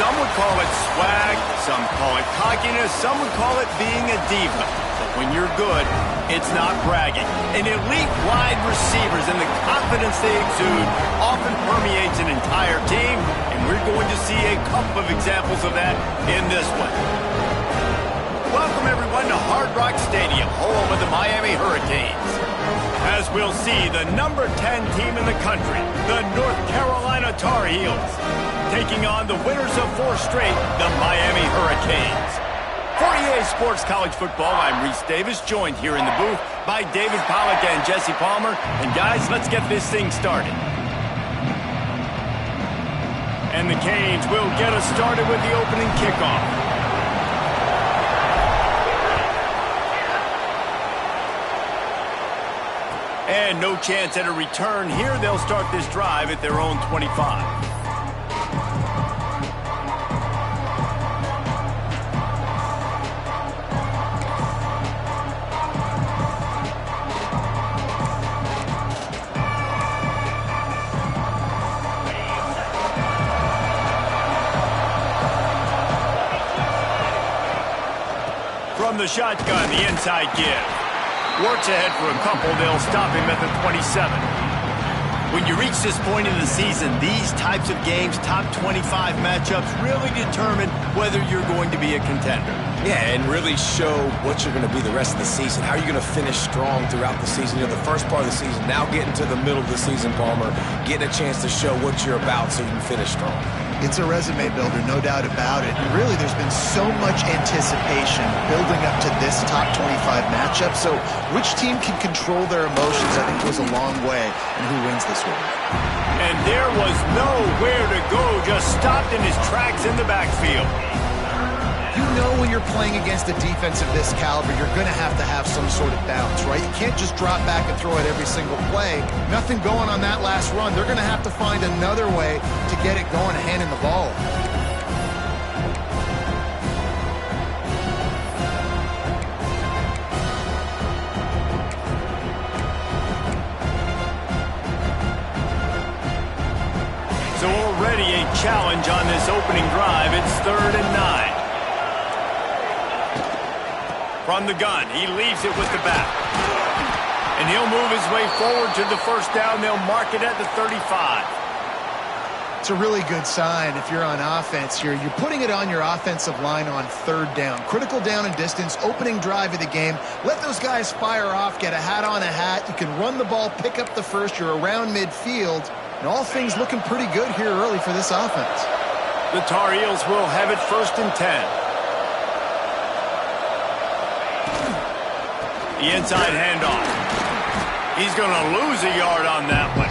Some would call it swag, some call it cockiness, some would call it being a diva. But when you're good, it's not bragging. An elite wide receivers and the confidence they exude often permeates an entire team, and we're going to see a couple of examples of that in this one. Welcome, everyone, to Hard Rock Stadium, home of the Miami Hurricanes. As we'll see, the number 10 team in the country, the North Carolina Tar Heels, taking on the winners of 4 straight, the Miami Hurricanes. For EA Sports College Football, I'm Reese Davis, joined here in the booth by David Pollack and Jesse Palmer. And guys, let's get this thing started. And the Canes will get us started with the opening kickoff. And no chance at a return here. They'll start this drive at their own 25. From the shotgun, the inside give. Works ahead for a couple. They'll stop him at the 27. When you reach this point in the season, these types of games, top 25 matchups, really determine whether you're going to be a contender. Yeah, and really show what you're going to be the rest of the season. How are you going to finish strong throughout the season? You know, the first part of the season, now getting to the middle of the season, Palmer, getting a chance to show what you're about so you can finish strong. It's a resume builder, no doubt about it. And really, there's been so much anticipation building up to this top 25 matchup. So which team can control their emotions, I think, goes a long way in who wins this one. And there was nowhere to go, just stopped in his tracks in the backfield. You know when you're playing against a defense of this caliber, you're going to have some sort of bounce, right? You can't just drop back and throw it every single play. Nothing going on that last run. They're going to have to find another way to get it going and handing the ball. So already a challenge on this opening drive. It's 3rd and 9. From the gun, he leaves it with the back. And he'll move his way forward to the first down. They'll mark it at the 35. It's a really good sign if you're on offense here. You're putting it on your offensive line on 3rd down. Critical down and distance, opening drive of the game. Let those guys fire off, get a hat on a hat. You can run the ball, pick up the first. You're around midfield. And all things looking pretty good here early for this offense. The Tar Heels will have it 1st and 10. The inside handoff. He's going to lose a yard on that one.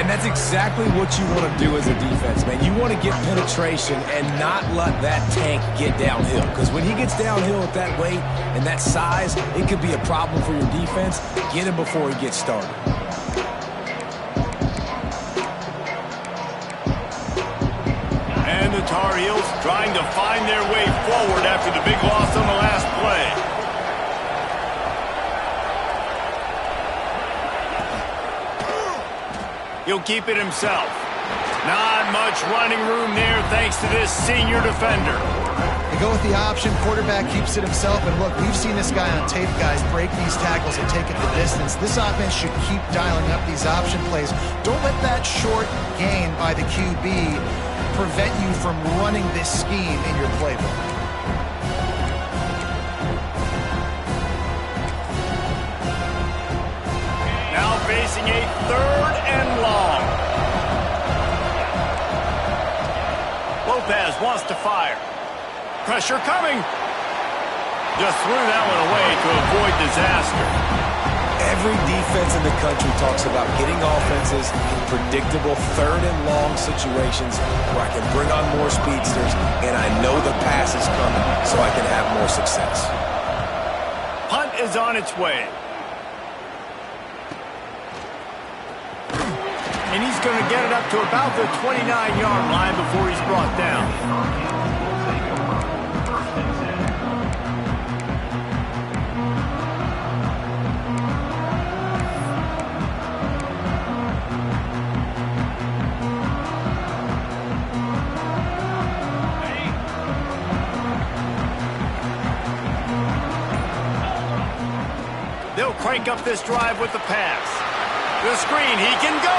And that's exactly what you want to do as a defense, man. You want to get penetration and not let that tank get downhill. Because when he gets downhill at that weight and that size, it could be a problem for your defense. Get him before he gets started. And the Tar Heels trying to find their way forward after the big loss on the last play. He'll keep it himself. Not much running room there thanks to this senior defender. They go with the option. Quarterback keeps it himself. And look, we've seen this guy on tape, guys, break these tackles and take it the distance. This offense should keep dialing up these option plays. Don't let that short gain by the QB prevent you from running this scheme in your playbook. Now facing a 3rd and long. Lopez wants to fire. Pressure coming. Just threw that one away to avoid disaster. Every defense in the country talks about getting offenses in predictable 3rd and long situations where I can bring on more speedsters and I know the pass is coming so I can have more success. Punt is on its way. And he's going to get it up to about the 29-yard line before he's brought down. They'll crank up this drive with the pass. The screen, he can go.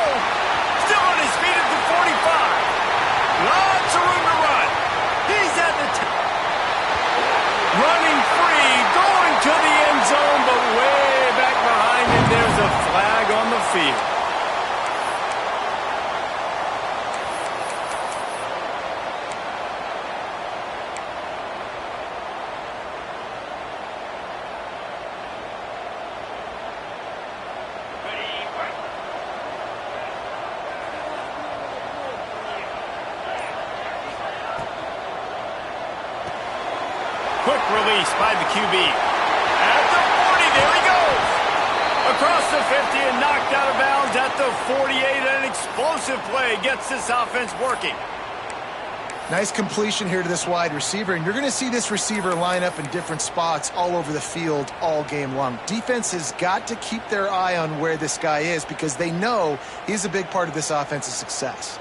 Still on his feet at the 45. Lots of room to run. He's at the running free, going to the end zone, but way back behind him, there's a flag on the field. Quick release by the QB. At the 40, there he goes. Across the 50 and knocked out of bounds at the 48. An explosive play gets this offense working. Nice completion here to this wide receiver, and you're going to see this receiver line up in different spots all over the field all game long. Defense has got to keep their eye on where this guy is because they know he's a big part of this offense's success.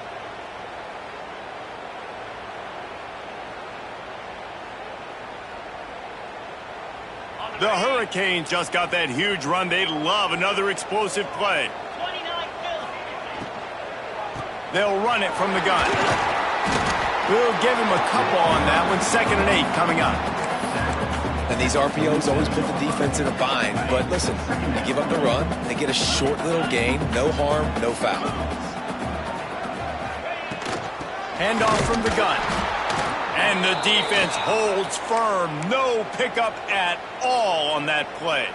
The Hurricanes just got that huge run. They love another explosive play. They'll run it from the gun. We'll give him a couple on that one. 2nd and 8 coming up. And these RPOs always put the defense in a bind. But listen, you give up the run, they get a short little gain. No harm, no foul. Handoff from the gun. And the defense holds firm. No pickup at all on that play.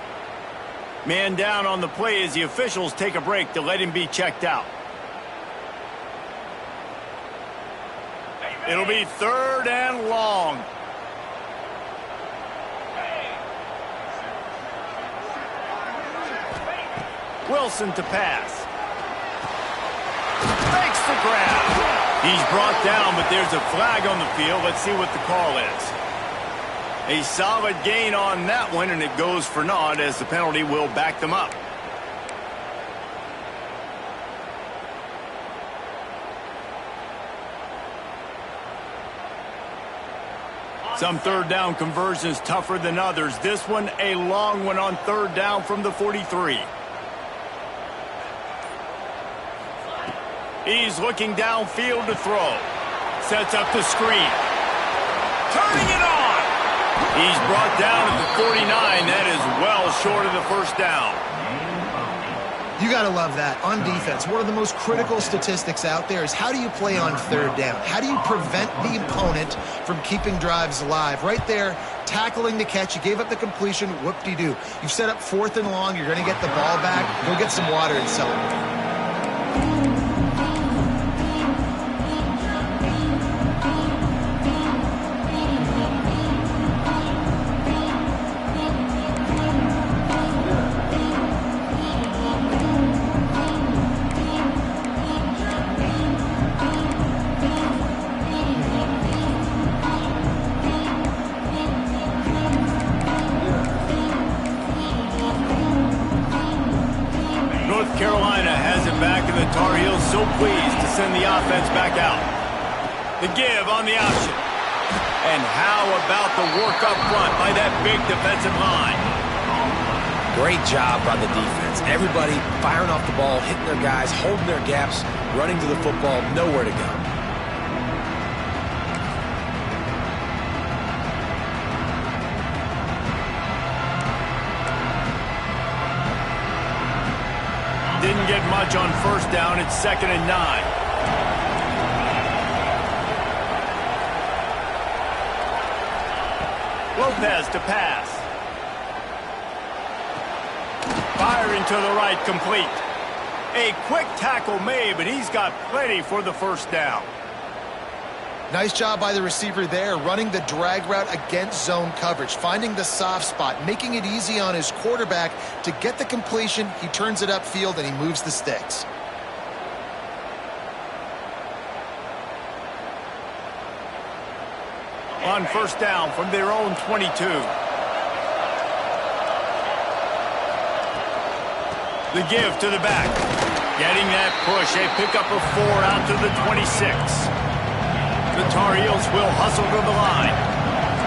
Man down on the play as the officials take a break to let him be checked out. It'll be 3rd and long. Wilson to pass. Makes the grab. He's brought down, but there's a flag on the field. Let's see what the call is. A solid gain on that one, and it goes for naught as the penalty will back them up. Some 3rd down conversions tougher than others. This one, a long one on 3rd down from the 43. He's looking downfield to throw. Sets up the screen. Turning it on. He's brought down at the 49. That is well short of the 1st down. You got to love that. On defense, one of the most critical statistics out there is how do you play on 3rd down? How do you prevent the opponent from keeping drives alive? Right there, tackling the catch. You gave up the completion. Whoop-de-doo. You've set up 4th and long. You're going to get the ball back. Go get some water and celebrate. So pleased to send the offense back out. The give on the option. And how about the work up front by that big defensive line? Great job by the defense. Everybody firing off the ball, hitting their guys, holding their gaps, running to the football, nowhere to go. Didn't get much on 1st down. It's 2nd and 9. Lopez to pass. Firing to the right, complete. A quick tackle made, but he's got plenty for the 1st down. Nice job by the receiver there, running the drag route against zone coverage, finding the soft spot, making it easy on his quarterback to get the completion. He turns it upfield, and he moves the sticks. On 1st down from their own 22. The give to the back. Getting that push, a pickup of 4 out to the 26. The Tar Heels will hustle to the line.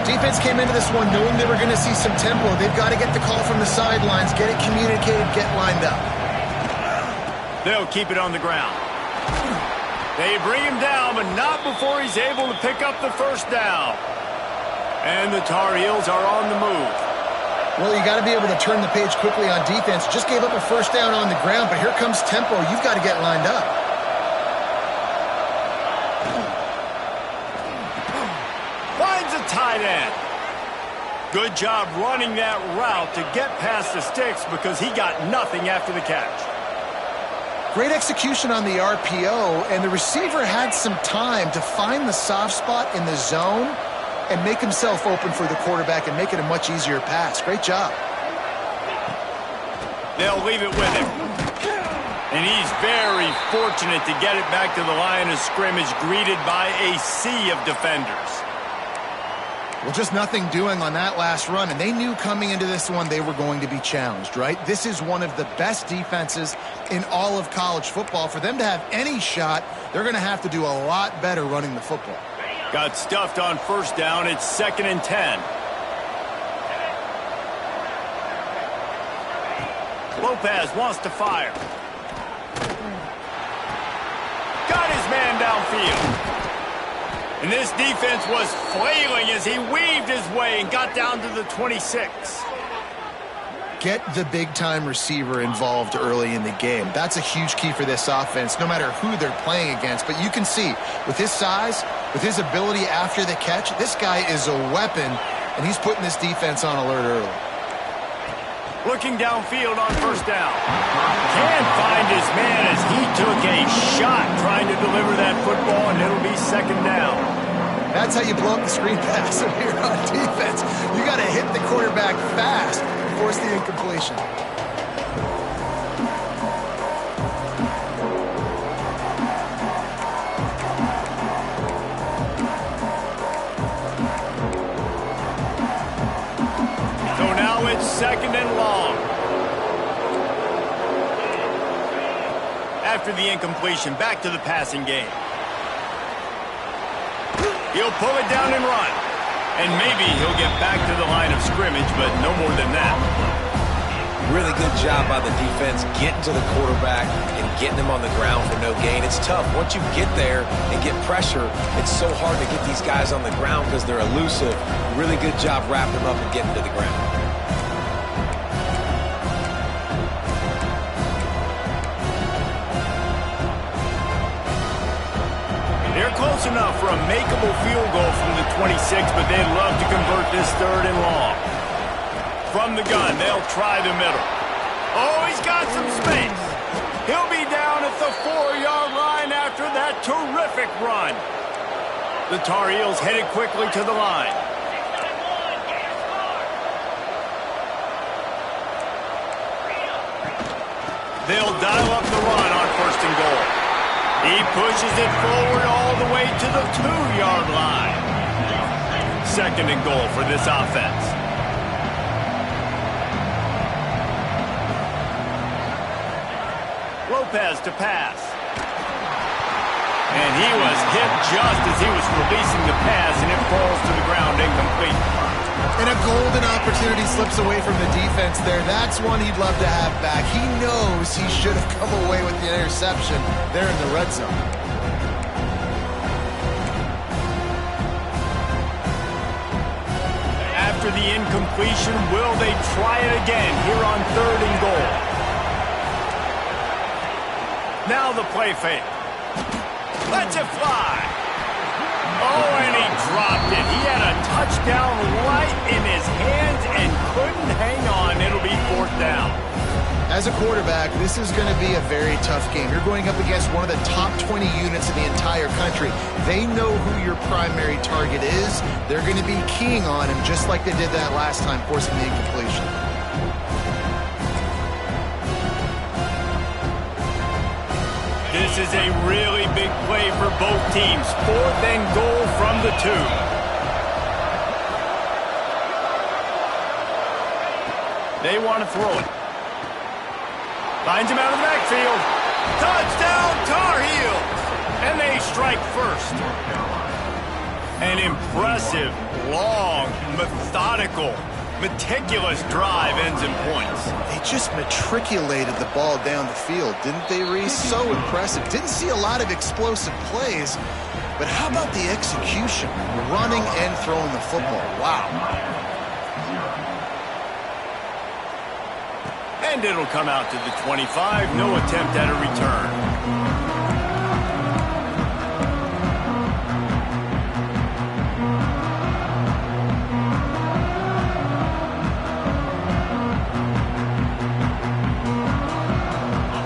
Defense came into this one knowing they were going to see some tempo. They've got to get the call from the sidelines, get it communicated, get lined up. They'll keep it on the ground. They bring him down, but not before he's able to pick up the first down. And the Tar Heels are on the move. Well, you got to be able to turn the page quickly on defense. Just gave up a first down on the ground, but here comes tempo. You've got to get lined up. Finds a tight end. Good job running that route to get past the sticks because he got nothing after the catch. Great execution on the RPO, and the receiver had some time to find the soft spot in the zone and make himself open for the quarterback and make it a much easier pass. Great job. They'll leave it with him. And he's very fortunate to get it back to the line of scrimmage, greeted by a sea of defenders. Well, just nothing doing on that last run, and they knew coming into this one they were going to be challenged, right? This is one of the best defenses in all of college football. For them to have any shot, they're going to have to do a lot better running the football. Got stuffed on first down. It's 2nd and 10. Lopez wants to fire. Got his man downfield. And this defense was flailing as he weaved his way and got down to the 26. Get the big-time receiver involved early in the game. That's a huge key for this offense, no matter who they're playing against. But you can see, with his size, with his ability after the catch, this guy is a weapon, and he's putting this defense on alert early. Looking downfield on first down. Can't find his man as he took a shot trying to deliver that football, and it'll be 2nd down. That's how you blow up the screen pass here on defense. You got to hit the quarterback fast and force the incompletion. So now it's 2nd and long. After the incompletion, back to the passing game. He'll pull it down and run. And maybe he'll get back to the line of scrimmage, but no more than that. Really good job by the defense getting to the quarterback and getting him on the ground for no gain. It's tough. Once you get there and get pressure, it's so hard to get these guys on the ground because they're elusive. Really good job wrapping them up and getting to the ground. They're close enough for a makeable field goal from the 26, but they'd love to convert this 3rd and long. From the gun, they'll try the middle. Oh, he's got some space. He'll be down at the 4-yard line after that terrific run. The Tar Heels headed quickly to the line. They'll dial up the run on 1st and goal. He pushes it forward all the way to the 2-yard line. 2nd and goal for this offense. Lopez to pass. And he was hit just as he was releasing the pass, and it falls to the ground incomplete. And a golden opportunity slips away from the defense there. That's one he'd love to have back. He knows he should have come away with the interception there in the red zone. After the incompletion, will they try it again here on 3rd and goal? Now the play fake. Lets it fly. Oh, and he dropped it. He had a touchdown right in his hands and couldn't hang on. It'll be 4th down. As a quarterback, this is going to be a very tough game. You're going up against one of the top 20 units in the entire country. They know who your primary target is. They're going to be keying on him just like they did that last time, forcing the incompletion. This is a really big play for both teams. 4th and goal from the 2. They want to throw it. Finds him out of the backfield. Touchdown, Tar Heels! And they strike first. An impressive, long, methodical, meticulous drive ends in points. They just matriculated the ball down the field, didn't they, Reese? So impressive. Didn't see a lot of explosive plays, but how about the execution? Running and throwing the football. Wow. And it'll come out to the 25. No attempt at a return.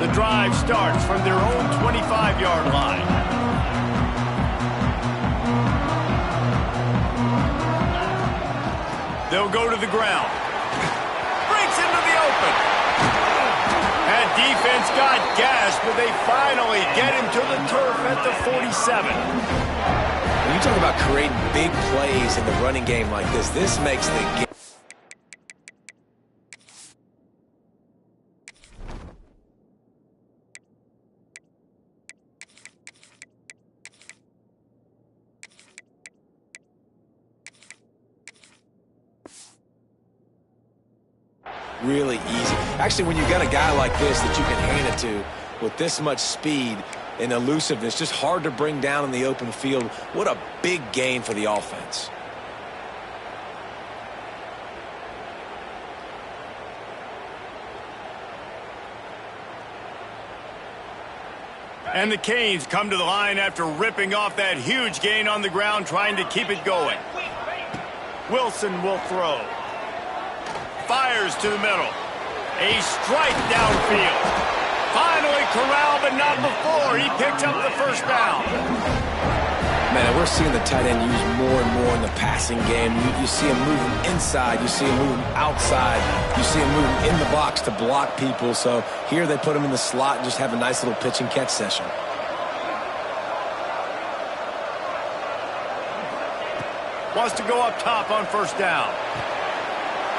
The drive starts from their own 25-yard line. They'll go to the ground. Breaks into the open. That defense got gashed, but they finally get him to the turf at the 47. When you talk about creating big plays in the running game like this makes the game really easy. Actually, when you got a guy like this that you can hand it to with this much speed and elusiveness, just hard to bring down in the open field, what a big gain for the offense. And the Canes come to the line after ripping off that huge gain on the ground, trying to keep it going. Wilson will throw. Fires to the middle. A strike downfield. Finally corralled, but not before. He picks up the first down. Man, we're seeing the tight end used more and more in the passing game. You see him moving inside. You see him moving outside. You see him moving in the box to block people. So here they put him in the slot and just have a nice little pitch and catch session. Wants to go up top on first down.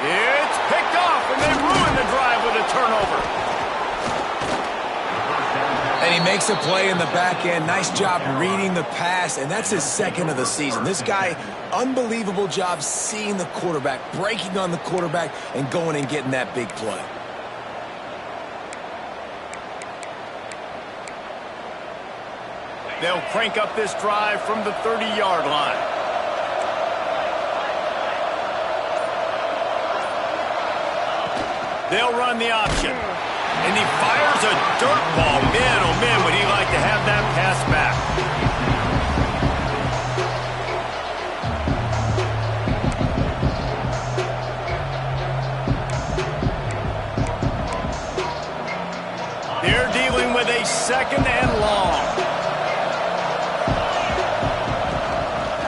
It's picked off, and they ruin the drive with a turnover. And he makes a play in the back end. Nice job reading the pass, and that's his second of the season. This guy, unbelievable job seeing the quarterback, breaking on the quarterback, and going and getting that big play. They'll crank up this drive from the 30-yard line. They'll run the option. And he fires a dirt ball. Man, oh man, would he like to have that pass back. They're dealing with a second and long.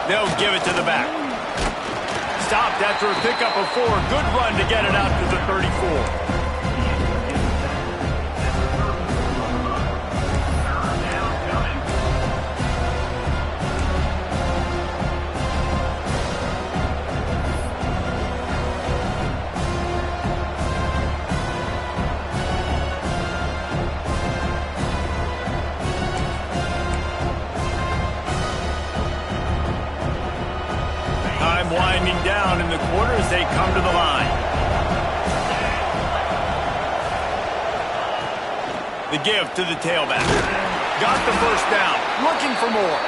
They'll give it to the back. Stopped after a pickup of 4. Good run to get it out to the 34. Winding down in the quarter as they come to the line. The give to the tailback. Got the first down. Looking for more.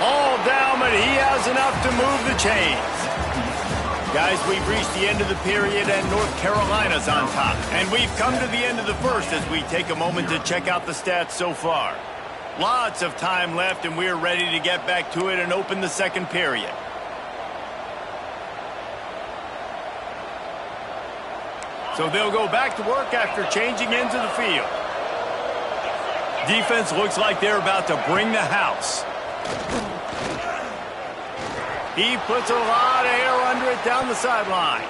All down, but he has enough to move the chains. Guys, we've reached the end of the period, and North Carolina's on top. And we've come to the end of the first as we take a moment to check out the stats so far. Lots of time left, and we're ready to get back to it and open the second period. So they'll go back to work after changing into the field. Defense looks like they're about to bring the house. He puts a lot of air under it down the sideline.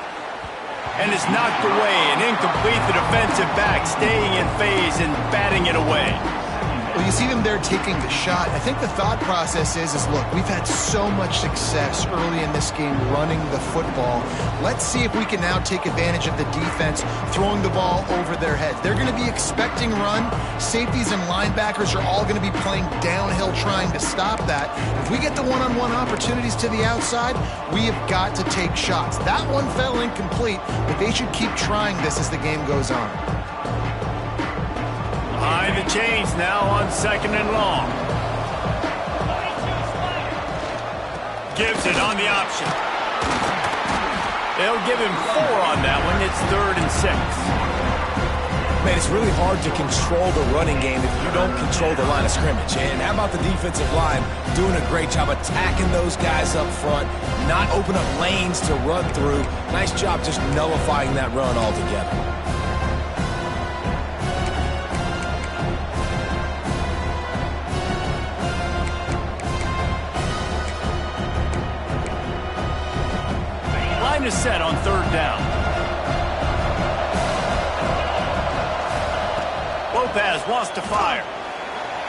And it's knocked away and incomplete. The defensive back staying in phase and batting it away. Well, you see them there taking the shot. I think the thought process is look, we've had so much success early in this game running the football. Let's see if we can now take advantage of the defense throwing the ball over their heads. They're going to be expecting run. Safeties and linebackers are all going to be playing downhill trying to stop that. If we get the one-on-one opportunities to the outside, we have got to take shots. That one fell incomplete, but they should keep trying this as the game goes on. Behind the chains now on 2nd and long. Gives it on the option. They'll give him 4 on that one. It's 3rd and 6. Man, it's really hard to control the running game if you don't control the line of scrimmage. And how about the defensive line doing a great job attacking those guys up front, not open up lanes to run through. Nice job just nullifying that run altogether. Line is set on 3rd down. Lopez wants to fire.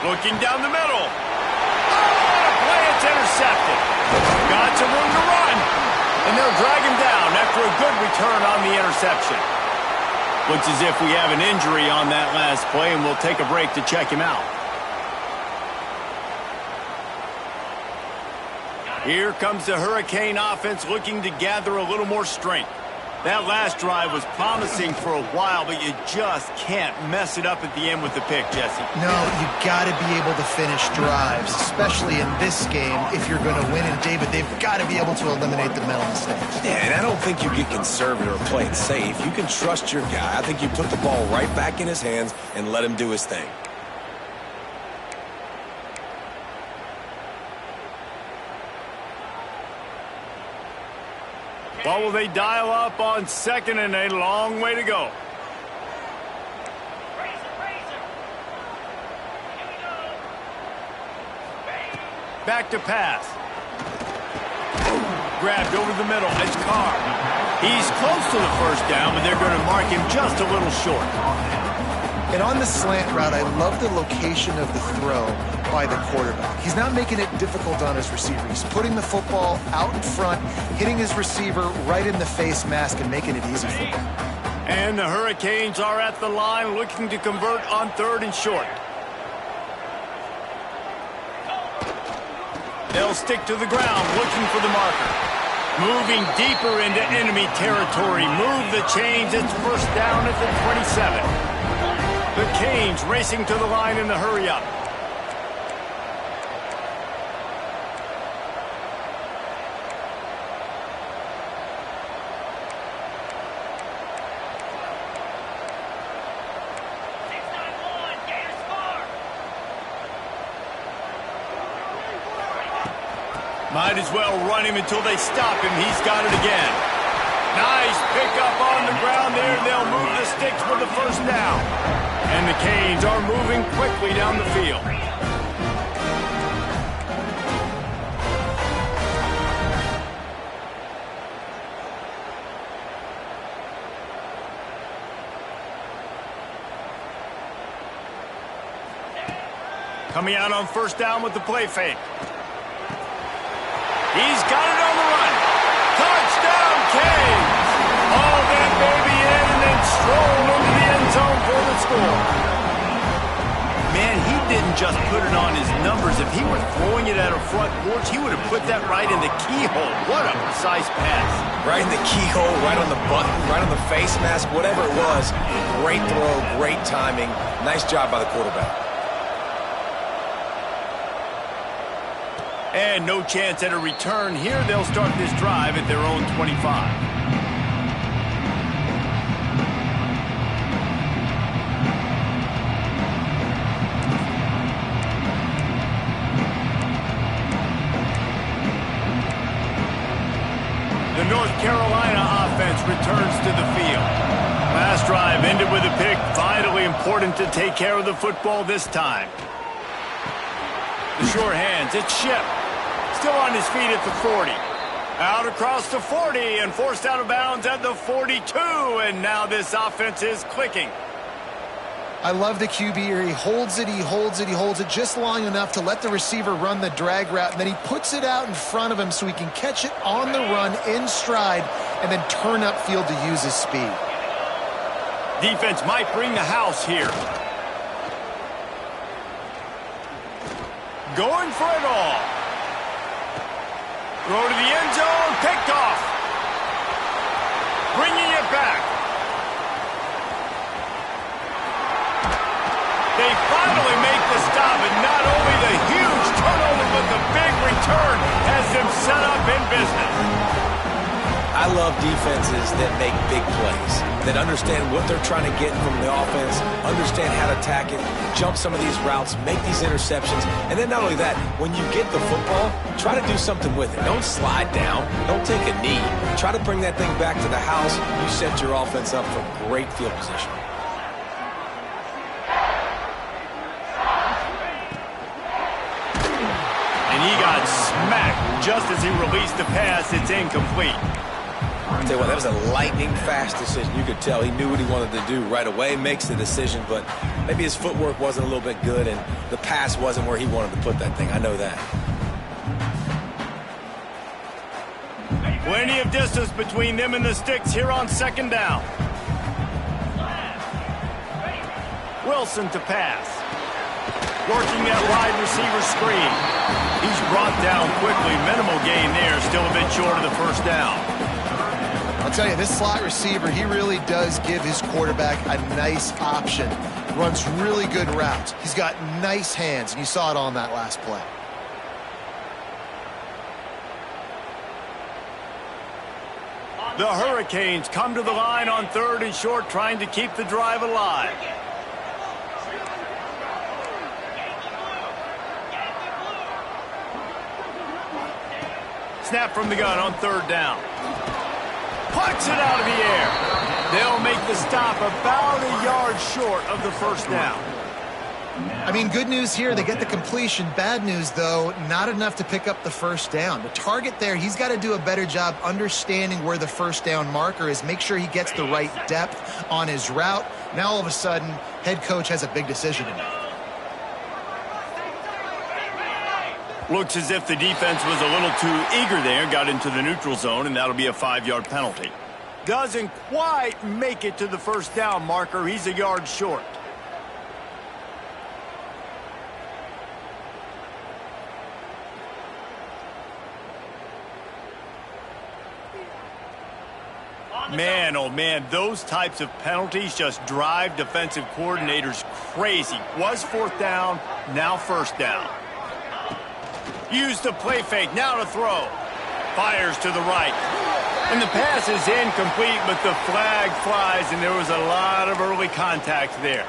Looking down the middle. Oh, play, it's intercepted. Got some room to run. And they'll drag him down after a good return on the interception. Looks as if we have an injury on that last play, and we'll take a break to check him out. Here comes the Hurricane offense looking to gather a little more strength. That last drive was promising for a while, but you just can't mess it up at the end with the pick, Jesse. No, you got to be able to finish drives, especially in this game if you're going to win. And, David, they've got to be able to eliminate the mental mistakes. Yeah, and I don't think you get conservative or play it safe. You can trust your guy. I think you put the ball right back in his hands and let him do his thing. What will they dial up on 2nd and a long way to go? Back to pass. Grabbed over the middle. It's Carr. He's close to the 1st down, but they're going to mark him just a little short. And on the slant route, I love the location of the throw by the quarterback. He's not making it difficult on his receiver. He's putting the football out in front, hitting his receiver right in the face mask and making it easy for him. And the Hurricanes are at the line looking to convert on 3rd and short. They'll stick to the ground looking for the marker. Moving deeper into enemy territory. Move the chains. It's 1st down at the 27. The Canes racing to the line in the hurry-up. Might as well run him until they stop him. He's got it again. Nice pickup on the ground there. They'll move the sticks for the 1st down. And the Canes are moving quickly down the field. Coming out on 1st down with the play fake. He's got it on the run. Touchdown, Canes! All that baby in and then stroll into the end zone for the score. Man, he didn't just put it on his numbers. If he were throwing it at a front porch, he would have put that right in the keyhole. What a precise pass. Right in the keyhole, right on the button, right on the face mask, whatever it was. Great throw, great timing. Nice job by the quarterback. And no chance at a return here. They'll start this drive at their own 25. The North Carolina offense returns to the field. Last drive ended with a pick. Vitally important to take care of the football this time. The short hands. It's Ship. Still on his feet at the 40. Out across the 40 and forced out of bounds at the 42. And now this offense is clicking. I love the QB here. He holds it, he holds it, he holds it just long enough to let the receiver run the drag route, and then he puts it out in front of him so he can catch it on the run in stride and then turn upfield to use his speed. Defense might bring the house here. Going for it all. Throw to the end zone, picked off. Bringing it back. They finally make the stop, and not only the huge turnover, but the big return has them set up in business. I love defenses that make big plays, that understand what they're trying to get from the offense, understand how to attack it, jump some of these routes, make these interceptions, and then not only that, when you get the football, try to do something with it. Don't slide down. Don't take a knee. Try to bring that thing back to the house. You set your offense up for great field position. And he got smacked just as he released the pass. It's incomplete. I'll tell you what, that was a lightning-fast decision. You could tell he knew what he wanted to do right away, makes the decision, but maybe his footwork wasn't a little bit good, and the pass wasn't where he wanted to put that thing. I know that. Plenty of distance between them and the sticks here on second down. Wilson to pass. Working that wide receiver screen. He's brought down quickly. Minimal gain there. Still a bit short of the first down. I'll tell you, this slot receiver, he really does give his quarterback a nice option. Runs really good routes. He's got nice hands, and you saw it on that last play. The Hurricanes come to the line on 3rd and short, trying to keep the drive alive. Snap from the gun on 3rd down. Puts it out of the air. They'll make the stop about a yard short of the first down. I mean, good news here, they get the completion. Bad news, though, not enough to pick up the first down. The target there, he's got to do a better job understanding where the first down marker is, make sure he gets the right depth on his route. Now, all of a sudden, head coach has a big decision to make. Looks as if the defense was a little too eager there, got into the neutral zone, and that'll be a 5-yard penalty. Doesn't quite make it to the first down marker. He's a yard short. Man, oh man, those types of penalties just drive defensive coordinators crazy. Was 4th down, now 1st down. Use the play fake, now to throw. Fires to the right. And the pass is incomplete, but the flag flies, and there was a lot of early contact there.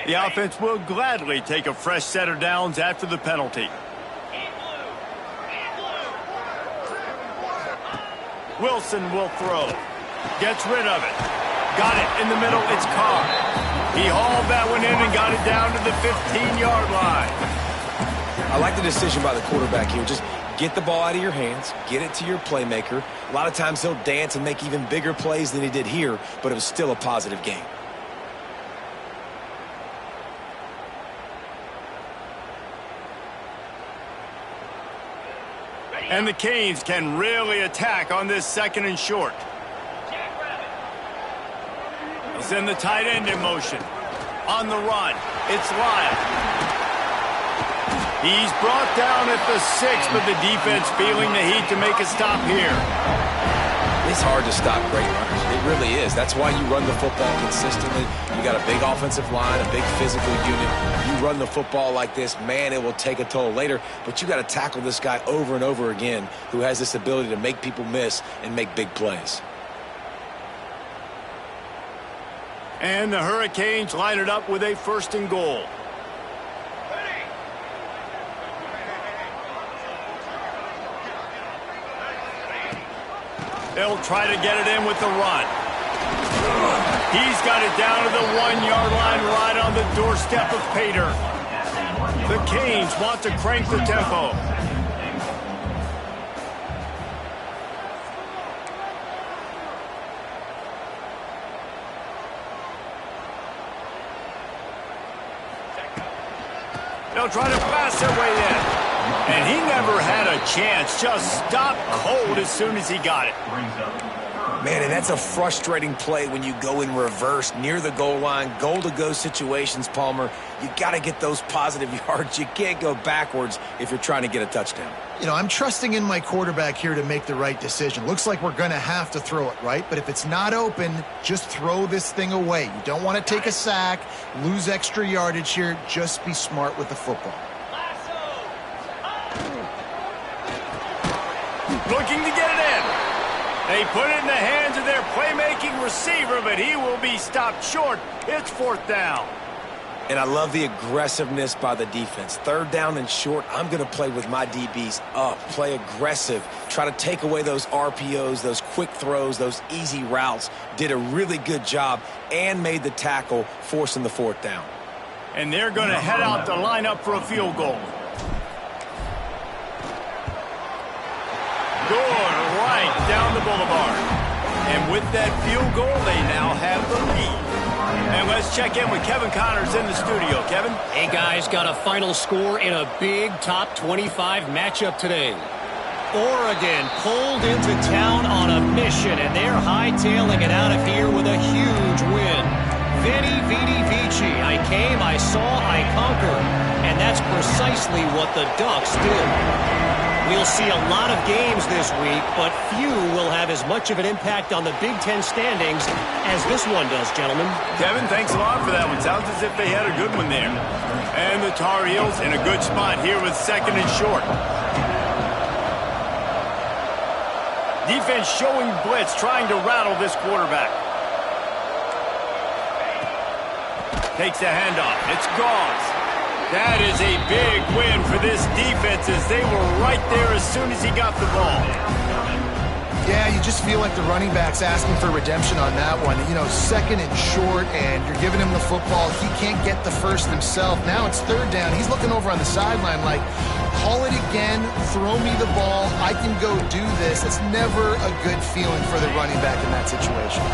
The offense will gladly take a fresh set of downs after the penalty. Wilson will throw. Gets rid of it. Got it in the middle. It's Carr. He hauled that one in and got it down to the 15-yard line. I like the decision by the quarterback here. Just get the ball out of your hands, get it to your playmaker. A lot of times he'll dance and make even bigger plays than he did here, but it was still a positive game. And the Canes can really attack on this 2nd and short. He'll send the tight end in motion. On the run, it's Lyle. He's brought down at the 6, but the defense feeling the heat to make a stop here. It's hard to stop great runners. It really is. That's why you run the football consistently. You got a big offensive line, a big physical unit. You run the football like this, man, it will take a toll later. But you got to tackle this guy over and over again who has this ability to make people miss and make big plays. And the Hurricanes line it up with a 1st and goal. They'll try to get it in with the run. He's got it down to the 1-yard line right on the doorstep of Pater. The Canes want to crank the tempo. They'll try to pass their way in. And he never had a chance. Just stopped cold as soon as he got it. Man, and that's a frustrating play when you go in reverse near the goal line. Goal-to-go situations, Palmer. You got to get those positive yards. You can't go backwards if you're trying to get a touchdown. You know, I'm trusting in my quarterback here to make the right decision. Looks like we're going to have to throw it, right? But if it's not open, just throw this thing away. You don't want to take a sack, lose extra yardage here. Just be smart with the football. Looking to get it in. They put it in the hands of their playmaking receiver, but he will be stopped short. It's 4th down. And I love the aggressiveness by the defense. 3rd down and short, I'm going to play with my DBs up. Play aggressive. Try to take away those RPOs, those quick throws, those easy routes. Did a really good job and made the tackle, forcing the 4th down. And they're going to head out to line up for a field goal. Good, right down the boulevard. And with that field goal, they now have the lead. And let's check in with Kevin Connors in the studio. Kevin? Hey, guys, got a final score in a big top 25 matchup today. Oregon pulled into town on a mission, and they're hightailing it out of here with a huge win. Veni, vidi, vici. I came, I saw, I conquered. And that's precisely what the Ducks did. We'll see a lot of games this week, but few will have as much of an impact on the Big Ten standings as this one does, gentlemen. Kevin, thanks a lot for that one. Sounds as if they had a good one there. And the Tar Heels in a good spot here with 2nd and short. Defense showing blitz, trying to rattle this quarterback. Takes the handoff. It's Gauze. That is a big win for this defense as they were right there as soon as he got the ball. Yeah, you just feel like the running back's asking for redemption on that one. You know, 2nd and short, and you're giving him the football. He can't get the first himself. Now it's 3rd down. He's looking over on the sideline like, call it again, throw me the ball, I can go do this. It's never a good feeling for the running back in that situation.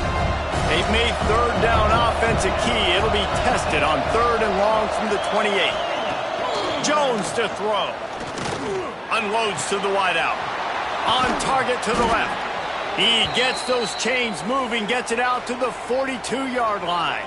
They've made 3rd down offense a key. It'll be tested on 3rd and long from the 28. Jones to throw. Unloads to the wideout. On target to the left. He gets those chains moving, gets it out to the 42-yard line.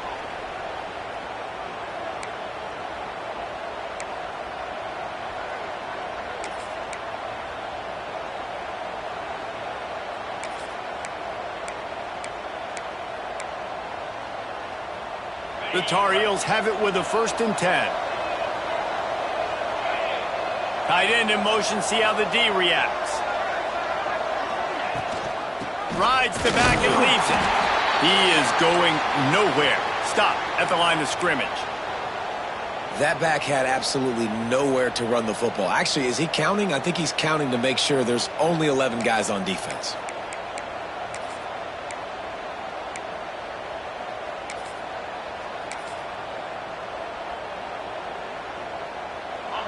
The Tar Heels have it with a 1st and 10. Tight end in motion, see how the D reacts. Rides the back and leaves it. He is going nowhere. Stop at the line of scrimmage. That back had absolutely nowhere to run the football. Actually, is he counting? I think he's counting to make sure there's only 11 guys on defense.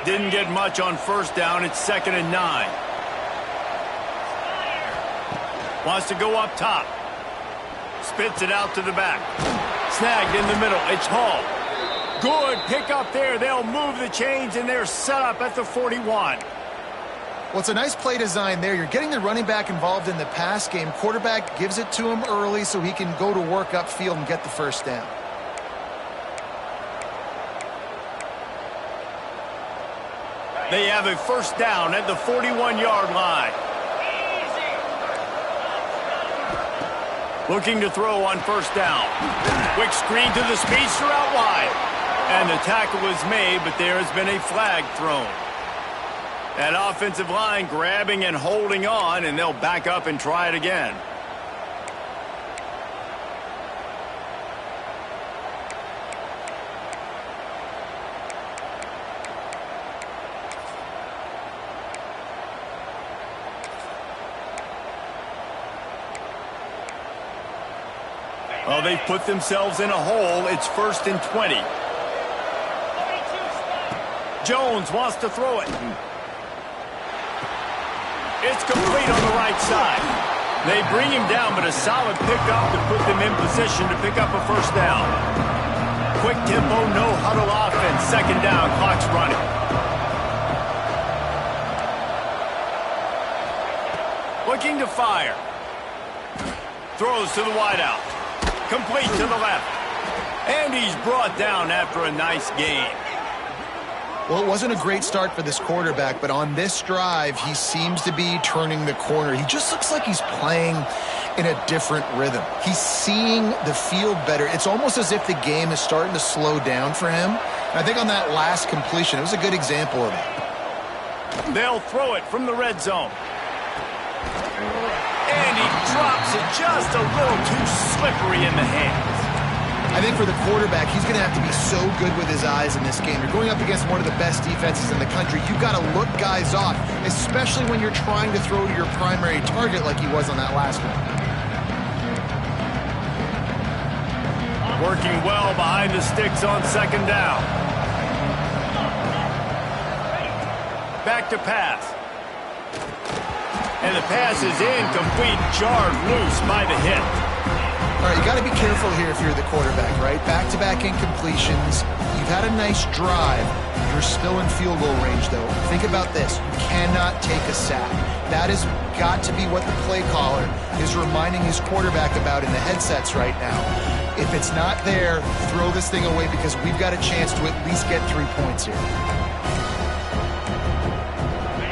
Didn't get much on 1st down. It's 2nd and 9. Wants to go up top. Spits it out to the back. Snagged in the middle. It's Hall. Good pick up there. They'll move the chains, and they're set up at the 41. Well, it's a nice play design there. You're getting the running back involved in the pass game. Quarterback gives it to him early so he can go to work upfield and get the 1st down. They have a 1st down at the 41-yard line. Looking to throw on 1st down. Quick screen to the speedster out wide. And the tackle was made, but there has been a flag thrown. That offensive line grabbing and holding on, and they'll back up and try it again. Well, they've put themselves in a hole. It's 1st and 20. Jones wants to throw it. It's complete on the right side. They bring him down, but a solid pickup to put them in position to pick up a first down. Quick tempo, no huddle offense. 2nd down, clock's running. Looking to fire. Throws to the wideout. Complete to the left. And he's brought down after a nice gain. Well, it wasn't a great start for this quarterback, but on this drive, he seems to be turning the corner. He just looks like he's playing in a different rhythm. He's seeing the field better. It's almost as if the game is starting to slow down for him. And I think on that last completion, it was a good example of that. They'll throw it from the red zone. And he drops it just a little too slippery in the hands. I think for the quarterback, he's going to have to be so good with his eyes in this game. You're going up against one of the best defenses in the country. You've got to look guys off, especially when you're trying to throw to your primary target like he was on that last one. Working well behind the sticks on 2nd down. Back to pass. And the pass is incomplete, jarred loose by the hit. All right, you got to be careful here if you're the quarterback, right? Back-to-back incompletions. You've had a nice drive. You're still in field goal range, though. Think about this. You cannot take a sack. That has got to be what the play caller is reminding his quarterback about in the headsets right now. If it's not there, throw this thing away because we've got a chance to at least get 3 points here.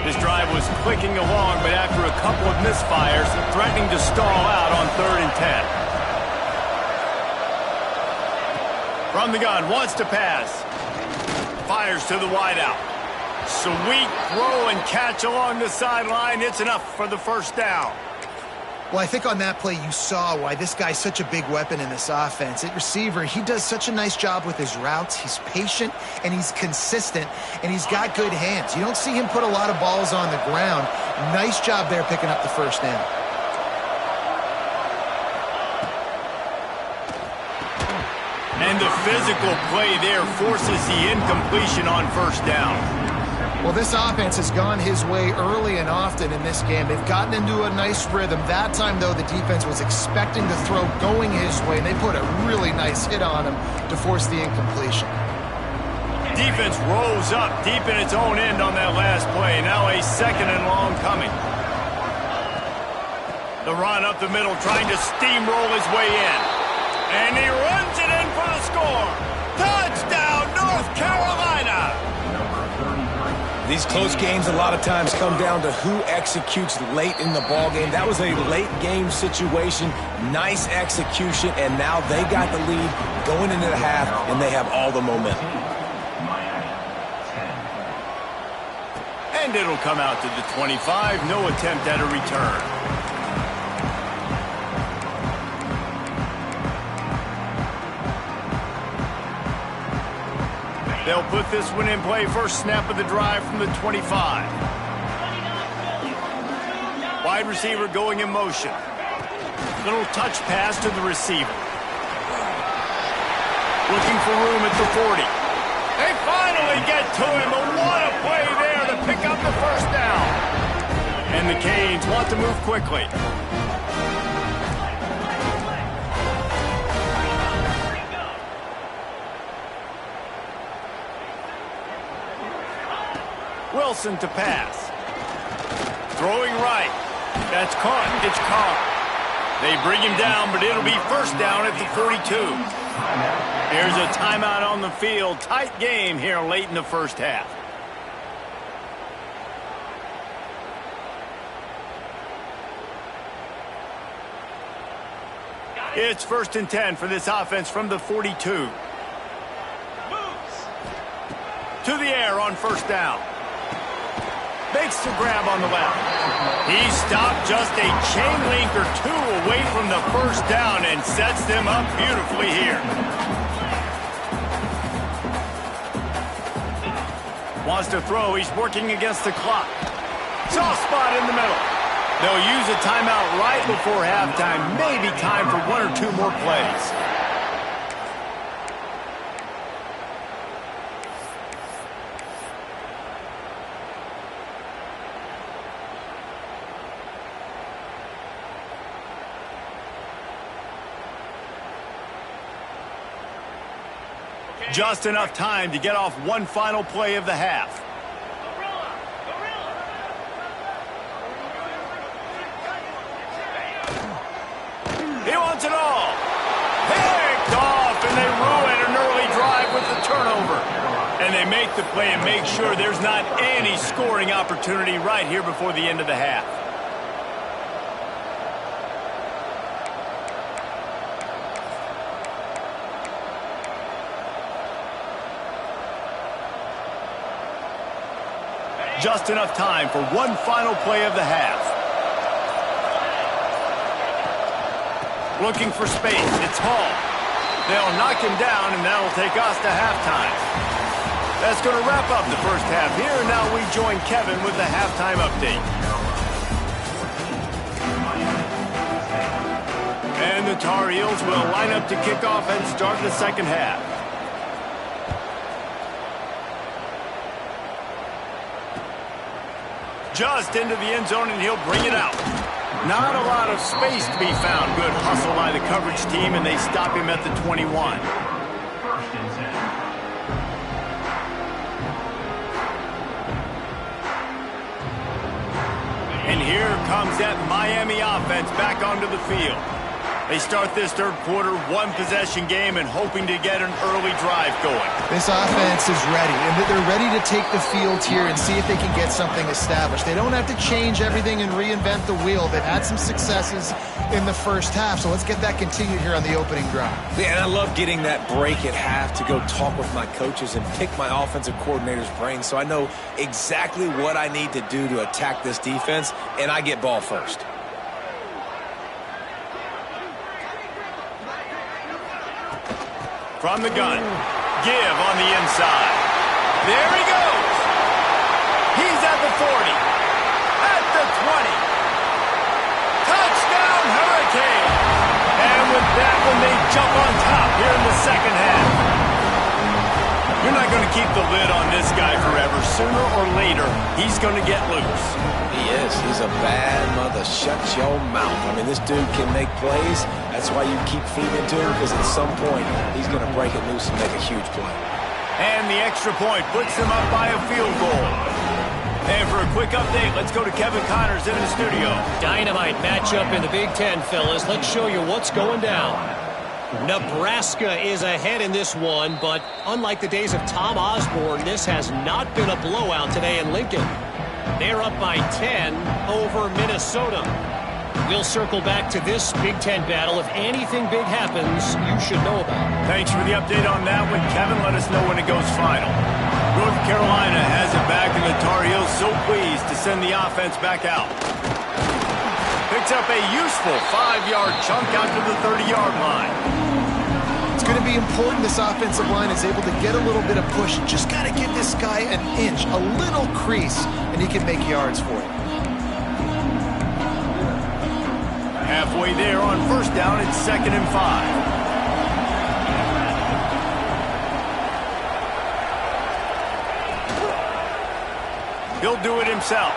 This drive was clicking along, but after a couple of misfires, threatening to stall out on 3rd and 10. From the gun, wants to pass. Fires to the wideout. Sweet throw and catch along the sideline. It's enough for the first down. Well, I think on that play you saw why this guy's such a big weapon in this offense. At receiver, he does such a nice job with his routes. He's patient, and he's consistent, and he's got good hands. You don't see him put a lot of balls on the ground. Nice job there picking up the first down. And the physical play there forces the incompletion on 1st down. Well, this offense has gone his way early and often in this game. They've gotten into a nice rhythm. That time, though, the defense was expecting the throw going his way, and they put a really nice hit on him to force the incompletion. Defense rose up deep in its own end on that last play. Now a 2nd and long coming. The run up the middle, trying to steamroll his way in. And he runs it in for the score. Touchdown, North Carolina! These close games a lot of times come down to who executes late in the ball game. That was a late game situation, nice execution, and now they got the lead going into the half, and they have all the momentum. And it'll come out to the 25, no attempt at a return. They'll put this one in play. First snap of the drive from the 25. Wide receiver going in motion. Little touch pass to the receiver. Looking for room at the 40. They finally get to him, but what a play there to pick up the first down. And the Canes want to move quickly. Wilson to pass. Throwing right. That's caught. It's caught. They bring him down, but it'll be first down at the 42. Here's a timeout on the field. Tight game here late in the first half. It's 1st and 10 for this offense from the 42. To the air on first down. Makes the grab on the left. He stopped just a chain link or two away from the first down and sets them up beautifully here. Wants to throw. He's working against the clock. Soft spot in the middle. They'll use a timeout right before halftime. Maybe time for one or two more plays. Just enough time to get off one final play of the half. He wants it all. Picked off, and they ruin an early drive with the turnover. And they make the play and make sure there's not any scoring opportunity right here before the end of the half. Just enough time for one final play of the half. Looking for space. It's Hall. They'll knock him down, and that'll take us to halftime. That's going to wrap up the first half here. Now we join Kevin with the halftime update. And the Tar Heels will line up to kick off and start the second half. Just into the end zone, and he'll bring it out. Not a lot of space to be found. Good hustle by the coverage team, and they stop him at the 21. And here comes that Miami offense back onto the field. They start this third quarter, one-possession game, and hoping to get an early drive going. This offense is ready, and they're ready to take the field here and see if they can get something established. They don't have to change everything and reinvent the wheel. They've had some successes in the first half, so let's get that continued here on the opening drive. Yeah, and I love getting that break at half to go talk with my coaches and pick my offensive coordinator's brain so I know exactly what I need to do to attack this defense, and I get ball first. From the gun, give on the inside. There he goes. He's at the 40, at the 20. Touchdown, Hurricane. And with that one, they jump on top here in the second half. You're not going to keep the lid on this guy forever. Sooner or later, he's going to get loose. He is. He's a bad mother. Shut your mouth. I mean, this dude can make plays. That's why you keep feeding to him, because at some point, he's going to break it loose and make a huge play. And the extra point puts them up by a field goal. And for a quick update, let's go to Kevin Connors in the studio. Dynamite matchup in the Big Ten, fellas. Let's show you what's going down. Nebraska is ahead in this one, but unlike the days of Tom Osborne, this has not been a blowout today in Lincoln. They're up by 10 over Minnesota. We'll circle back to this Big Ten battle. If anything big happens, you should know about it. Thanks for the update on that one, Kevin. Let us know when it goes final. North Carolina has it back, and the Tar Heels so pleased to send the offense back out. Picks up a useful 5-yard chunk out to the 30-yard line. It's going to be important this offensive line is able to get a little bit of push. Just got to give this guy an inch, a little crease, and he can make yards for you. Halfway there on first down, it's 2nd and 5. He'll do it himself.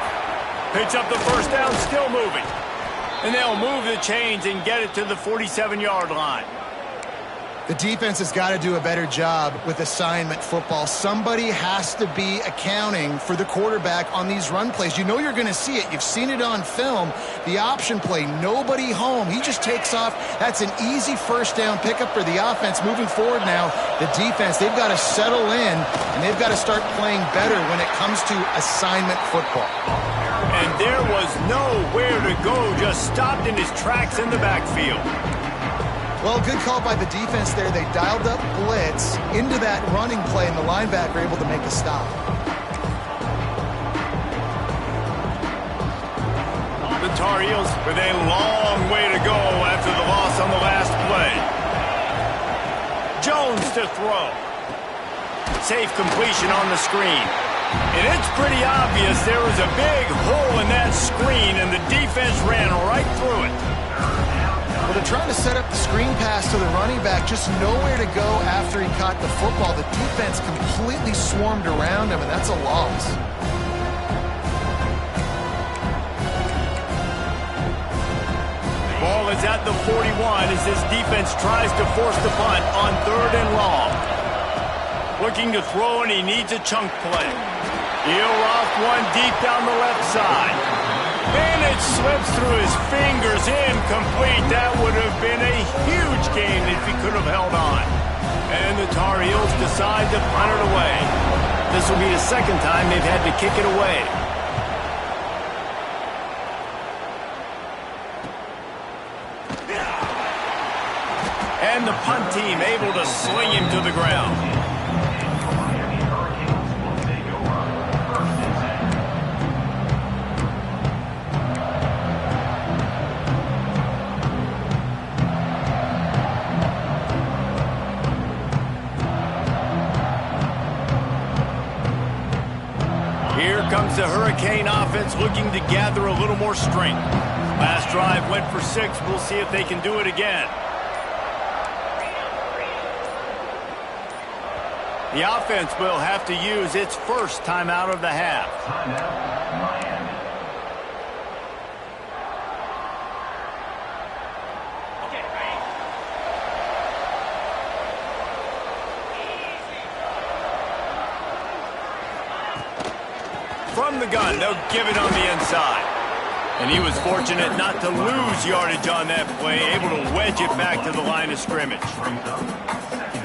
Picks up the first down, still moving. And they'll move the chains and get it to the 47-yard line. The defense has got to do a better job with assignment football. Somebody has to be accounting for the quarterback on these run plays. You know you're going to see it. You've seen it on film. The option play, nobody home. He just takes off. That's an easy first down pickup for the offense. Moving forward now, the defense, they've got to settle in, and they've got to start playing better when it comes to assignment football. And there was nowhere to go, just stopped in his tracks in the backfield. Well, good call by the defense there. They dialed up blitz into that running play, and the linebacker able to make a stop. The Tar Heels with a long way to go after the loss on the last play. Jones to throw. Safe completion on the screen. And it's pretty obvious there was a big hole in that screen, and the defense ran right through it. Well, they're trying to set up the screen pass to the running back, just nowhere to go after he caught the football. The defense completely swarmed around him, and that's a loss. Ball is at the 41 as this defense tries to force the punt on 3rd and long. Looking to throw, and he needs a chunk play. He'll off one deep down the left side. And it slips through his fingers, incomplete. That would have been a huge gain if he could have held on. And the Tar Heels decide to punt it away. This will be the second time they've had to kick it away. And the punt team able to sling him to the ground. Here comes the Hurricane offense looking to gather a little more strength. Last drive went for 6. We'll see if they can do it again. The offense will have to use its first timeout of the half. From the gun, they'll give it on the inside. And he was fortunate not to lose yardage on that play, able to wedge it back to the line of scrimmage.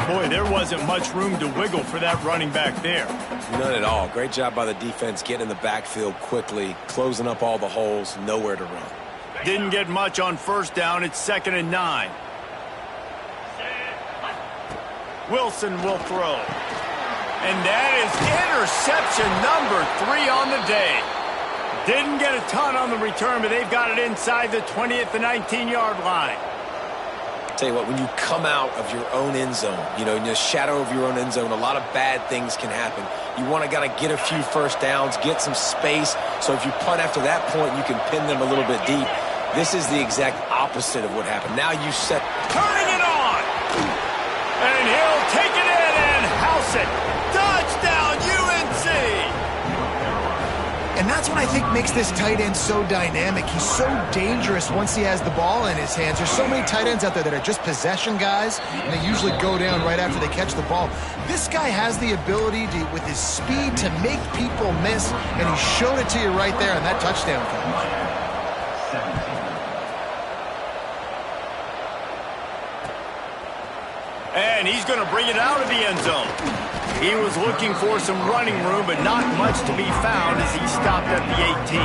Boy, there wasn't much room to wiggle for that running back there. None at all. Great job by the defense getting in the backfield quickly, closing up all the holes, nowhere to run. Didn't get much on 1st down. It's 2nd and 9. Wilson will throw. And that is interception number 3 on the day. Didn't get a ton on the return, but they've got it inside the 20 at the 19-yard line. Tell you what, when you come out of your own end zone, in the shadow of your own end zone, a lot of bad things can happen. You want to get a few first downs, get some space, so if you punt after that point, you can pin them a little bit deep. This is the exact opposite of what happened. Now you set... Turning it on! And he'll take it in and house it. Touchdown, UNC! And that's what I think makes this tight end so dynamic. He's so dangerous once he has the ball in his hands. There's so many tight ends out there that are just possession guys, and they usually go down right after they catch the ball. This guy has the ability to, with his speed, to make people miss, and he showed it to you right there on that touchdown catch. And he's going to bring it out of the end zone. He was looking for some running room, but not much to be found as he stopped at the 18.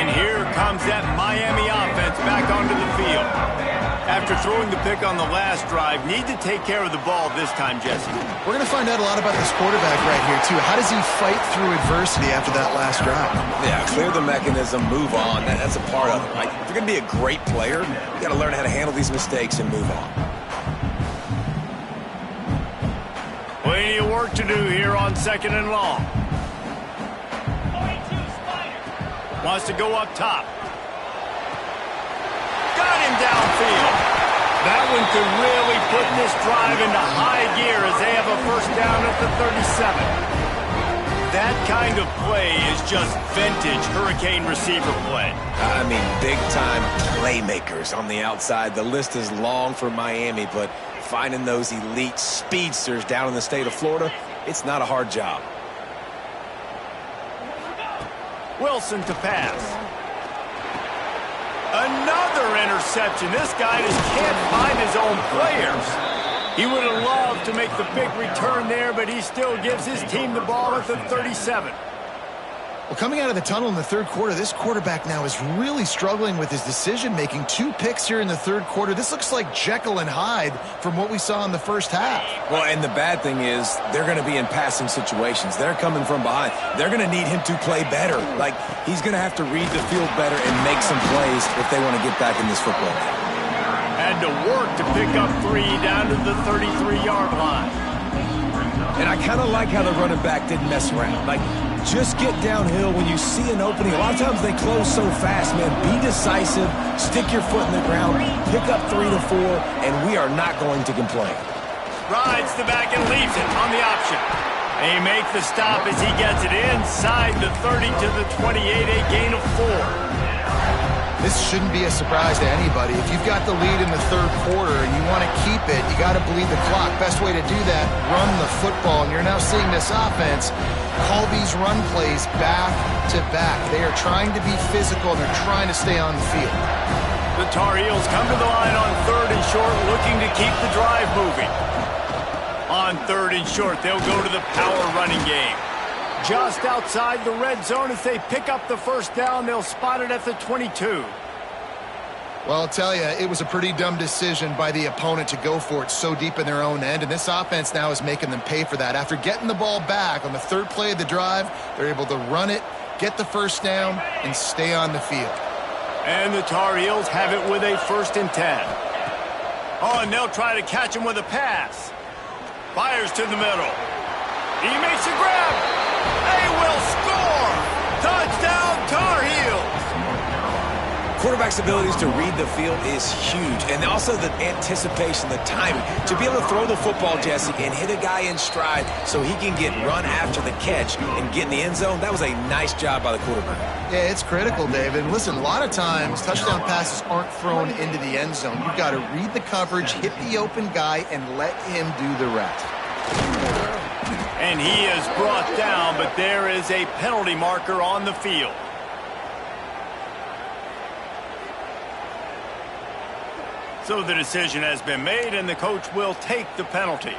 And here comes that Miami offense back onto the field. After throwing the pick on the last drive, need to take care of the ball this time, Jesse. We're going to find out a lot about this quarterback right here, too. How does he fight through adversity after that last drive? Yeah, clear the mechanism, move on. That's a part of it, right? If you're going to be a great player, you got to learn how to handle these mistakes and move on. Plenty of work to do here on 2nd and long. Wants to go up top. Got him downfield. That one could really put this drive into high gear as they have a first down at the 37. That kind of play is just vintage Hurricane receiver play. I mean, big-time playmakers on the outside. The list is long for Miami, but finding those elite speedsters down in the state of Florida, it's not a hard job. Wilson to pass. Another interception. This guy just can't find his own players. He would have loved to make the big return there, but he still gives his team the ball at the 37. Well, coming out of the tunnel in the third quarter, this quarterback now is really struggling with his decision-making. 2 picks here in the third quarter. This looks like Jekyll and Hyde from what we saw in the first half. Well, and the bad thing is they're going to be in passing situations. They're coming from behind. They're going to need him to play better. Like, he's going to have to read the field better and make some plays if they want to get back in this football game. Had to work to pick up 3 down to the 33-yard line. And I kind of like how the running back didn't mess around. Like, just get downhill when you see an opening. A lot of times they close so fast, man. Be decisive, stick your foot in the ground, pick up 3 to 4, and we are not going to complain. Rides the back and leaves it on the option. They make the stop as he gets it inside the 30 to the 28, a gain of 4. This shouldn't be a surprise to anybody. If you've got the lead in the third quarter and you want to keep it, you got to bleed the clock. Best way to do that, run the football. And you're now seeing this offense call these run plays back to back. They are trying to be physical, and they're trying to stay on the field. The Tar Heels come to the line on 3rd and short, looking to keep the drive moving. On 3rd and short, they'll go to the power running game. Just outside the red zone as they pick up the first down. They'll spot it at the 22. Well, I'll tell you, it was a pretty dumb decision by the opponent to go for it so deep in their own end, and this offense now is making them pay for that. After getting the ball back on the 3rd play of the drive, they're able to run it, get the first down, and stay on the field. And the Tar Heels have it with a 1st and 10. Oh, and they'll try to catch him with a pass. Fires to the middle. He makes a grab. They will score! Touchdown, Tar Heels! Quarterback's abilities to read the field is huge, and also the anticipation, the timing. To be able to throw the football, Jesse, and hit a guy in stride so he can get run after the catch and get in the end zone, that was a nice job by the quarterback. Yeah, it's critical, David. Listen, a lot of times touchdown passes aren't thrown into the end zone. You've got to read the coverage, hit the open guy, and let him do the rest. And he is brought down, but there is a penalty marker on the field. So the decision has been made, and the coach will take the penalty.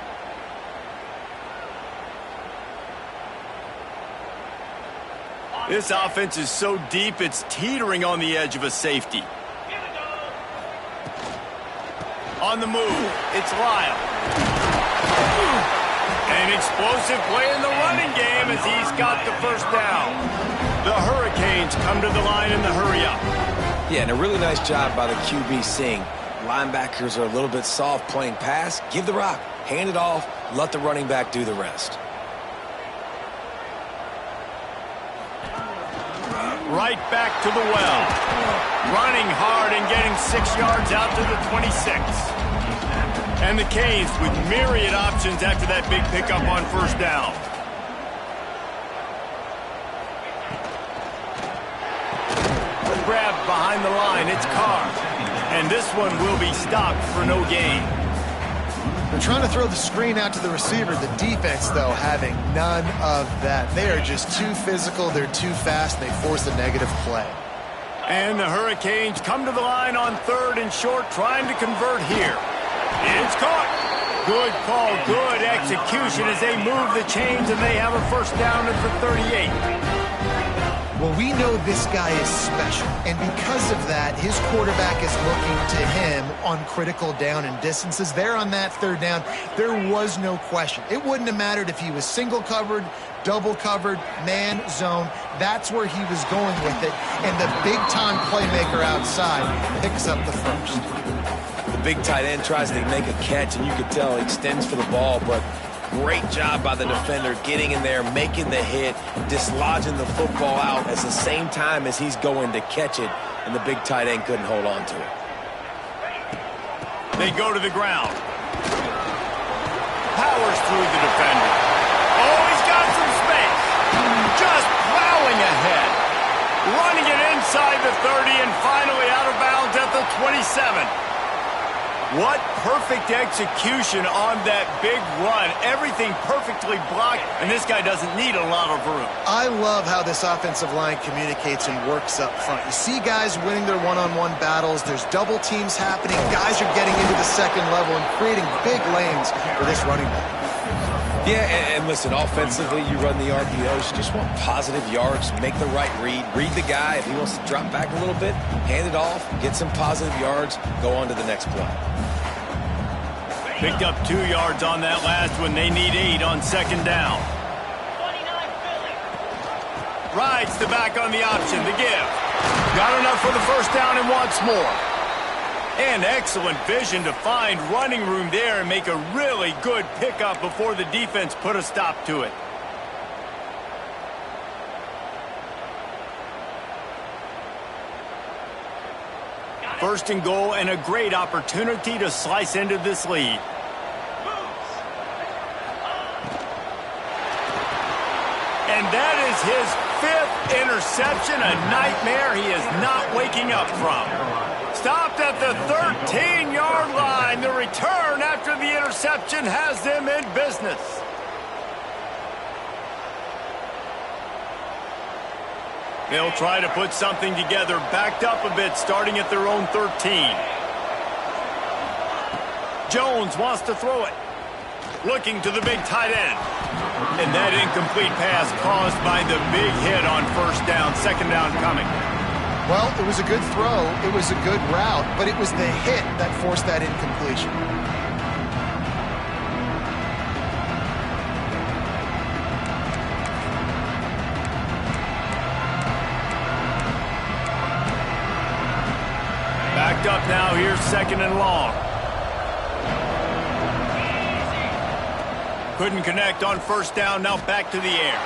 This offense is so deep, it's teetering on the edge of a safety. On the move, it's Lyle. An explosive play in the running game as he's got the first down. The Hurricanes come to the line in the hurry-up. Yeah, and a really nice job by the QB seeing linebackers are a little bit soft playing pass. Give the rock, hand it off, let the running back do the rest. Right back to the well. Running hard and getting 6 yards out to the 26. And the Canes with myriad options after that big pickup on first down. Grab behind the line, it's Carr. And this one will be stopped for no gain. They're trying to throw the screen out to the receiver. The defense, though, having none of that. They are just too physical, they're too fast, and they force a negative play. And the Hurricanes come to the line on 3rd and short, trying to convert here. It's caught. Good call, good execution as they move the chains, and they have a first down at the 38. Well, we know this guy is special, and because of that, his quarterback is looking to him on critical down and distances. There on that 3rd down, there was no question. It wouldn't have mattered if he was single covered, double covered, man, zone. That's where he was going with it, and the big-time playmaker outside picks up the first. The big tight end tries to make a catch, and you could tell he extends for the ball, but great job by the defender getting in there, making the hit, dislodging the football out at the same time as he's going to catch it, and the big tight end couldn't hold on to it. They go to the ground. Powers through the defender. Oh, he's got some space. Just plowing ahead. Running it inside the 30 and finally out of bounds at the 27. What perfect execution on that big run. Everything perfectly blocked, and this guy doesn't need a lot of room. I love how this offensive line communicates and works up front. You see guys winning their one-on-one battles. There's double teams happening. Guys are getting into the second level and creating big lanes for this running back. Yeah, and listen, offensively, you run the RPOs. You just want positive yards, make the right read the guy. If he wants to drop back a little bit, hand it off, get some positive yards, go on to the next play. Picked up 2 yards on that last one. They need 8 on second down. Rides the back on the option to give. Got enough for the first down and wants more. And excellent vision to find running room there and make a really good pickup before the defense put a stop to it. First and goal and a great opportunity to slice into this lead. And that is his 5th interception, a nightmare he is not waking up from. Stopped at the 13-yard line. The return after the interception has them in business. They'll try to put something together, backed up a bit, starting at their own 13. Jones wants to throw it. Looking to the big tight end. And that incomplete pass caused by the big hit on first down, second down coming. Well, it was a good throw, it was a good route, but it was the hit that forced that incompletion. Backed up now, here's second and long. Couldn't connect on first down, now back to the air.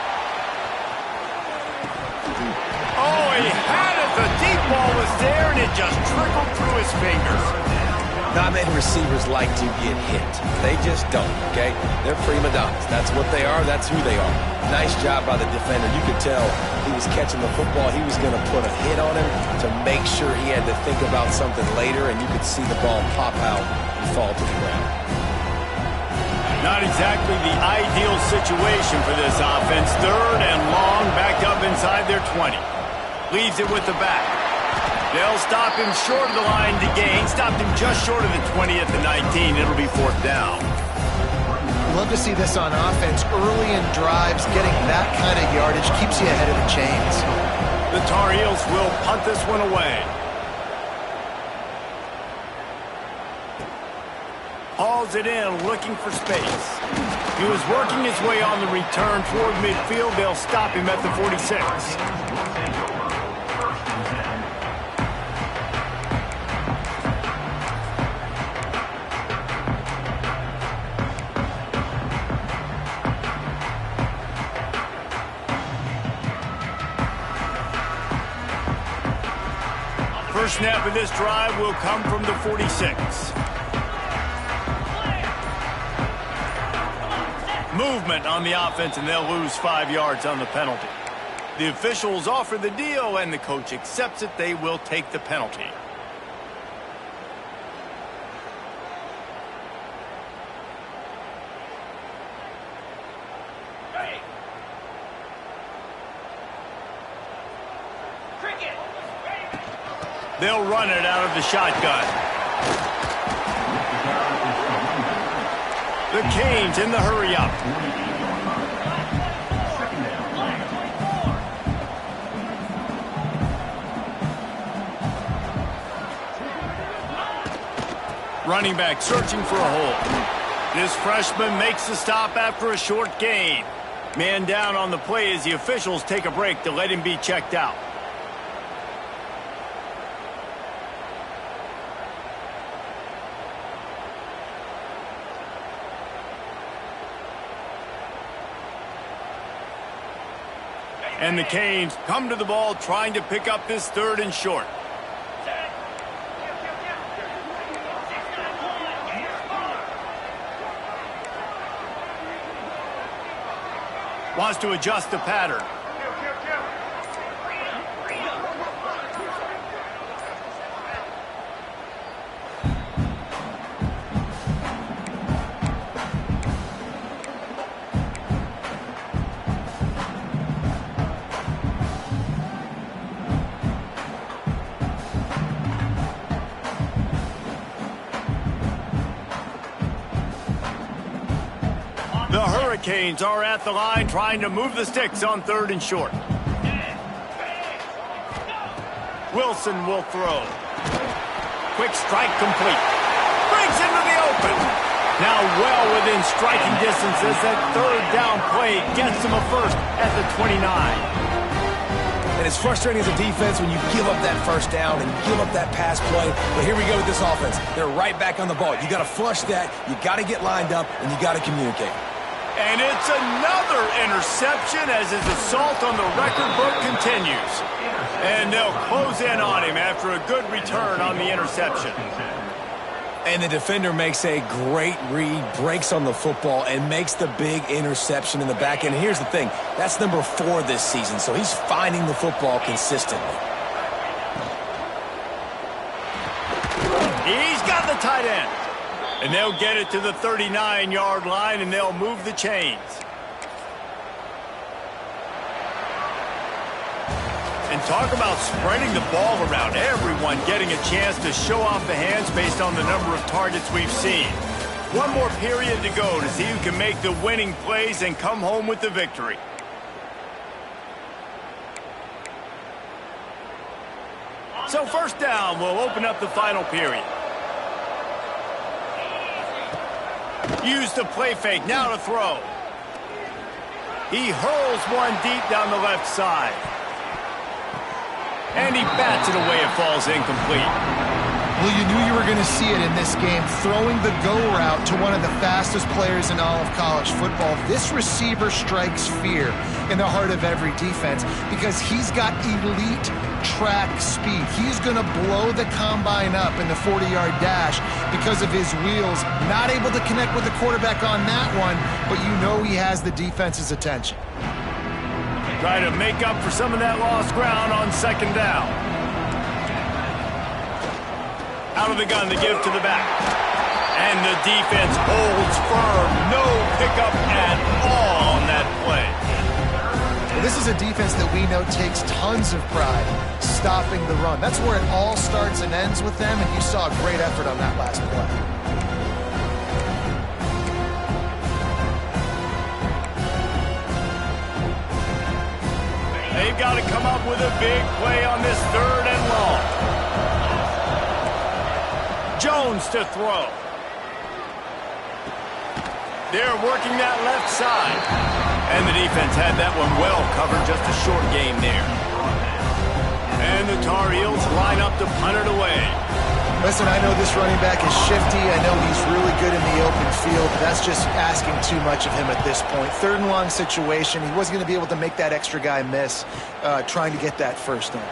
Oh, he had it. The deep ball was there, and it just trickled through his fingers. Not many receivers like to get hit. They just don't, okay? They're prima donnas. That's what they are. That's who they are. Nice job by the defender. You could tell he was catching the football. He was going to put a hit on him to make sure he had to think about something later, and you could see the ball pop out and fall to the ground. Not exactly the ideal situation for this offense. Third and long, backed up inside their 20. Leaves it with the back. They'll stop him short of the line to gain. Stopped him just short of the 20 at the 19. It'll be fourth down. Love to see this on offense. Early in drives, getting that kind of yardage keeps you ahead of the chains. The Tar Heels will punt this one away. Hauls it in, looking for space. He was working his way on the return toward midfield. They'll stop him at the 46. First snap of this drive will come from the 46. Movement on the offense, and they'll lose 5 yards on the penalty. The officials offer the deal, and the coach accepts it. They will take the penalty. They'll run it out of the shotgun. The Canes in the hurry-up. Running back searching for a hole. This freshman makes the stop after a short gain. Man down on the play as the officials take a break to let him be checked out. And the Canes come to the ball trying to pick up this third and short. Wants to adjust the pattern. The hurry Hurricanes are at the line trying to move the sticks on 3rd and short. Wilson will throw. Quick strike complete. Brings into the open. Now well within striking distance as that 3rd down play gets him a first at the 29. And it's frustrating as a defense when you give up that first down and give up that pass play. But here we go with this offense. They're right back on the ball. You got to flush that. You got to get lined up, and you got to communicate. And it's another interception as his assault on the record book continues. And they'll close in on him after a good return on the interception. And the defender makes a great read, breaks on the football, and makes the big interception in the back end. Here's the thing. That's number 4 this season, so he's finding the football consistently. He's got the tight end. And they'll get it to the 39-yard line, and they'll move the chains. And talk about spreading the ball around. Everyone getting a chance to show off the hands based on the number of targets we've seen. One more period to go to see who can make the winning plays and come home with the victory. So 1st down will open up the final period. Use the play fake, now to throw. He hurls one deep down the left side. And he bats it away, it falls incomplete. Well, you knew you were going to see it in this game, throwing the go route to one of the fastest players in all of college football. This receiver strikes fear in the heart of every defense because he's got elite track speed. He's going to blow the combine up in the 40-yard dash because of his wheels. Not able to connect with the quarterback on that one, but you know he has the defense's attention. Try to make up for some of that lost ground on 2nd down. Out of the gun to give to the back. And the defense holds firm. No pickup at all on that play. Well, this is a defense that we know takes tons of pride stopping the run. That's where it all starts and ends with them, and you saw a great effort on that last play. They've got to come up with a big play on this 3rd and long. Jones to throw. They're working that left side. And the defense had that one well covered, just a short game there. And the Tar Heels line up to punt it away. Listen, I know this running back is shifty. I know he's really good in the open field. But that's just asking too much of him at this point. 3rd and long situation. He wasn't going to be able to make that extra guy miss trying to get that first down.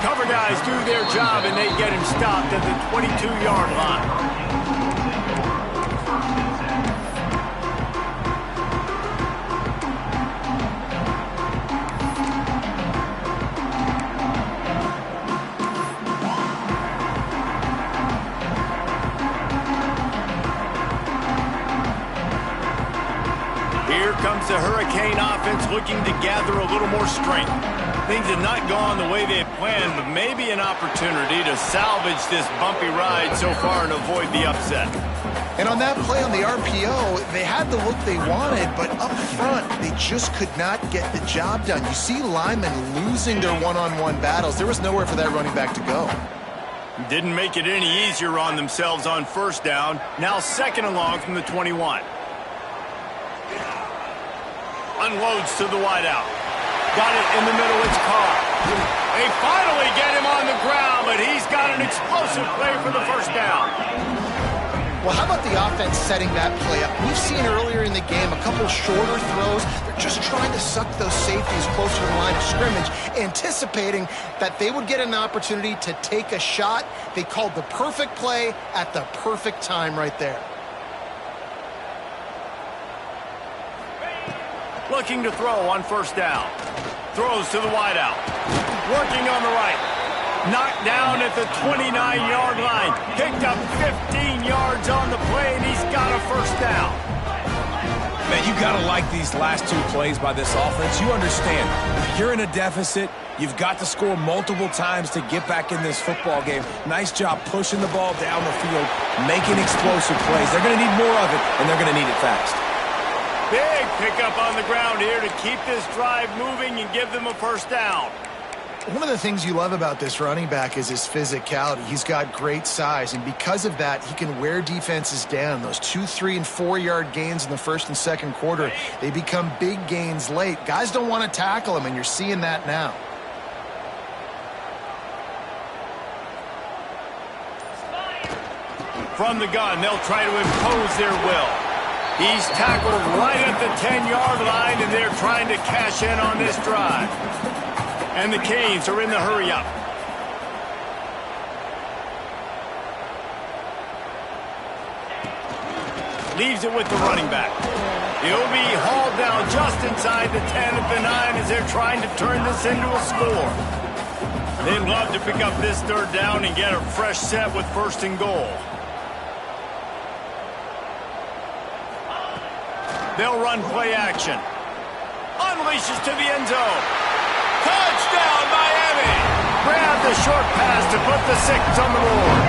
Cover guys do their job, and they get him stopped at the 22-yard line. Here comes the Hurricane offense looking to gather a little more strength. Things had not gone the way they had planned, but maybe an opportunity to salvage this bumpy ride so far and avoid the upset. And on that play on the RPO, they had the look they wanted, but up front, they just could not get the job done. You see linemen losing their one-on-one battles. There was nowhere for that running back to go. Didn't make it any easier on themselves on 1st down. Now 2nd and long from the 21. Unloads to the wideout. Got it in the middle, it's Carr. They finally get him on the ground, but he's got an explosive play for the 1st down. Well, how about the offense setting that play up? We've seen earlier in the game a couple shorter throws. They're just trying to suck those safeties closer to the line of scrimmage, anticipating that they would get an opportunity to take a shot. They called the perfect play at the perfect time right there. Looking to throw on 1st down. Throws to the wideout. Working on the right. Knocked down at the 29-yard line. Picked up 15 yards on the play, and he's got a 1st down. Man, you got to like these last two plays by this offense. You understand, you're in a deficit. You've got to score multiple times to get back in this football game. Nice job pushing the ball down the field, making explosive plays. They're going to need more of it, and they're going to need it fast. Big pickup on the ground here to keep this drive moving and give them a first down. One of the things you love about this running back is his physicality. He's got great size, and because of that, he can wear defenses down. Those 2, 3, and 4-yard gains in the first and second quarter, they become big gains late. Guys don't want to tackle him, and you're seeing that now. From the gun, they'll try to impose their will. He's tackled right at the 10-yard line, and they're trying to cash in on this drive. And the Canes are in the hurry-up. Leaves it with the running back. He'll be hauled down just inside the 10 at the 9 as they're trying to turn this into a score. They'd love to pick up this third down and get a fresh set with first and goal. They'll run play action. Unleashes to the end zone. Touchdown, Miami! Grab the short pass to put the 6 on the board.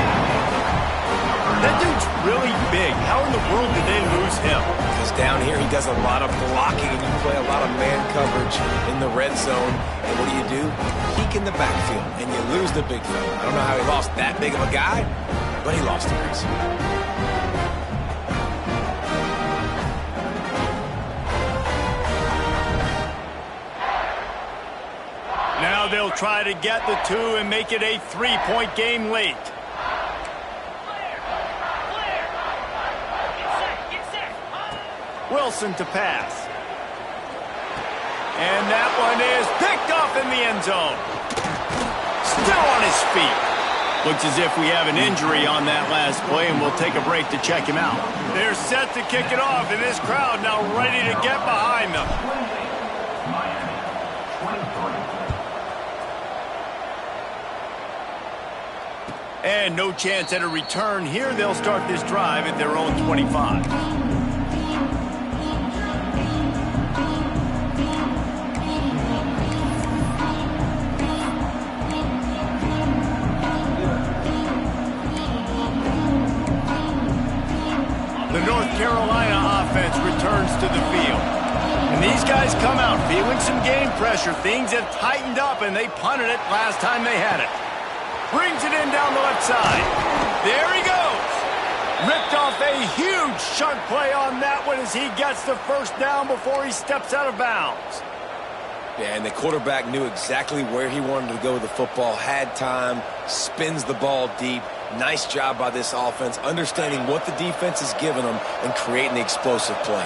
That dude's really big. How in the world did they lose him? Because down here he does a lot of blocking, and you play a lot of man coverage in the red zone. And what do? Peek in the backfield, and you lose the big fella. I don't know how he lost that big of a guy, but he lost the race. Now they'll try to get the 2 and make it a 3-point game late. Wilson to pass. And that one is picked off in the end zone. Still on his feet. Looks as if we have an injury on that last play, and we'll take a break to check him out. They're set to kick it off, and this crowd now ready to get behind them. And no chance at a return here. They'll start this drive at their own 25. The North Carolina offense returns to the field. And these guys come out feeling some game pressure. Things have tightened up, and they punted it last time they had it. Brings it in down the left side. There he goes. Ripped off a huge chunk play on that one as he gets the first down before he steps out of bounds. Yeah, and the quarterback knew exactly where he wanted to go with the football, had time, spins the ball deep. Nice job by this offense, understanding what the defense is giving them and creating the explosive play.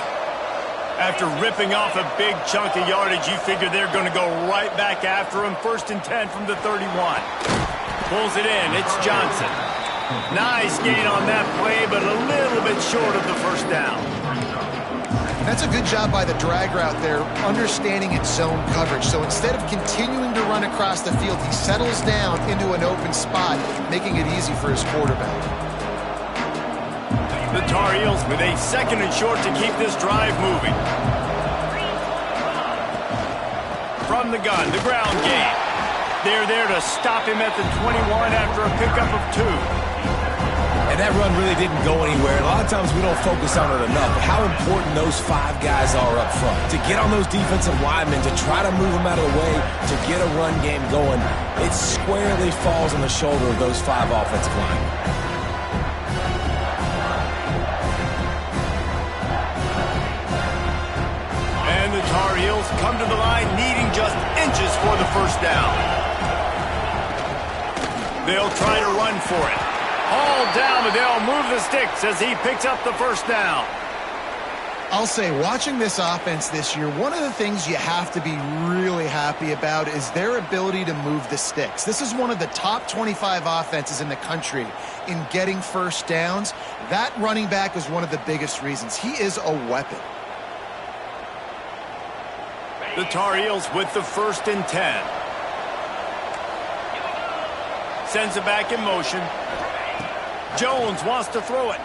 After ripping off a big chunk of yardage, you figure they're going to go right back after him. 1st and 10 from the 31. Pulls it in. It's Johnson. Nice gain on that play, but a little bit short of the first down. That's a good job by the drag route there, understanding its zone coverage. So instead of continuing to run across the field, he settles down into an open spot, making it easy for his quarterback. The Tar Heels with a 2nd and short to keep this drive moving. From the gun, the ground game. They're there to stop him at the 21 after a pickup of 2. And that run really didn't go anywhere. A lot of times we don't focus on it enough, but how important those 5 guys are up front. To get on those defensive linemen, to try to move them out of the way, to get a run game going, it squarely falls on the shoulder of those 5 offensive linemen. And the Tar Heels come to the line needing just inches for the first down. They'll try to run for it. All down, but they'll move the sticks as he picks up the first down. I'll say, watching this offense this year, one of the things you have to be really happy about is their ability to move the sticks. This is one of the top 25 offenses in the country in getting first downs. That running back was one of the biggest reasons. He is a weapon. The Tar Heels with the 1st and 10. Sends it back in motion. Jones wants to throw it.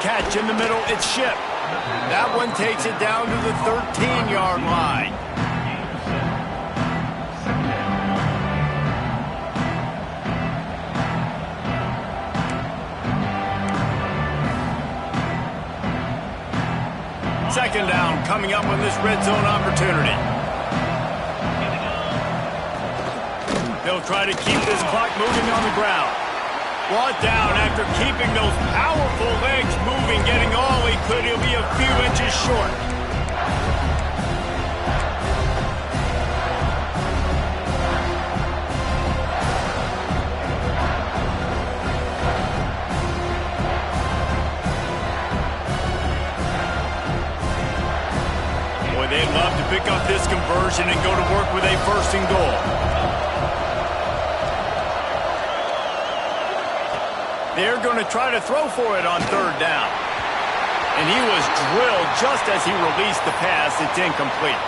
Catch in the middle, it's Ship. That one takes it down to the 13-yard line. Second down coming up on this red zone opportunity. They'll try to keep this clock moving on the ground. Brought down after keeping those powerful legs moving, getting all he could. He'll be a few inches short. Boy, they'd love to pick up this conversion and go to work with a first and goal. They're going to try to throw for it on third down. And he was drilled just as he released the pass. It's incomplete.